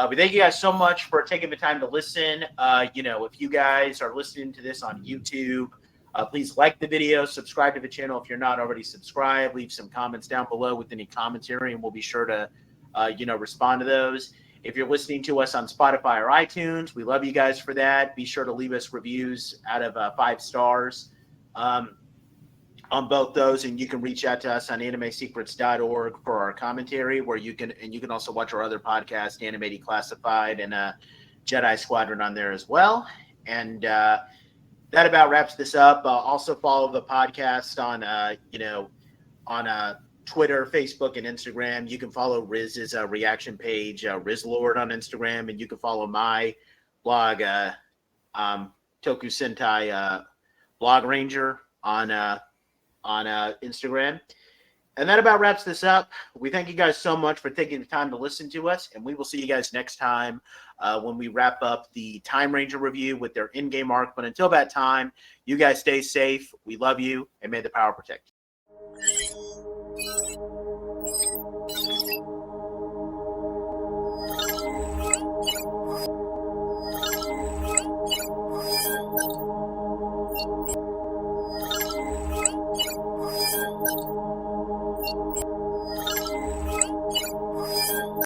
We thank you guys so much for taking the time to listen. If you guys are listening to this on YouTube, please like the video, subscribe to the channel if you're not already subscribed, leave some comments down below with any commentary, and we'll be sure to, respond to those. If you're listening to us on Spotify or iTunes, we love you guys for that. Be sure to leave us reviews out of 5 stars on both those, and you can reach out to us on animesecrets.org for our commentary, where you can also watch our other podcast, Anime Declassified, and Jedi Squadron on there as well. And that about wraps this up. Also follow the podcast on Twitter, Facebook, and Instagram. You can follow Riz's reaction page, Rizlord, on Instagram, and you can follow my blog, Toku Sentai Blog Ranger, on Instagram. And that about wraps this up. We thank you guys so much for taking the time to listen to us, and we will see you guys next time when we wrap up the Time Ranger review with their in-game arc. But until that time, you guys stay safe. We love you, and may the power protect you.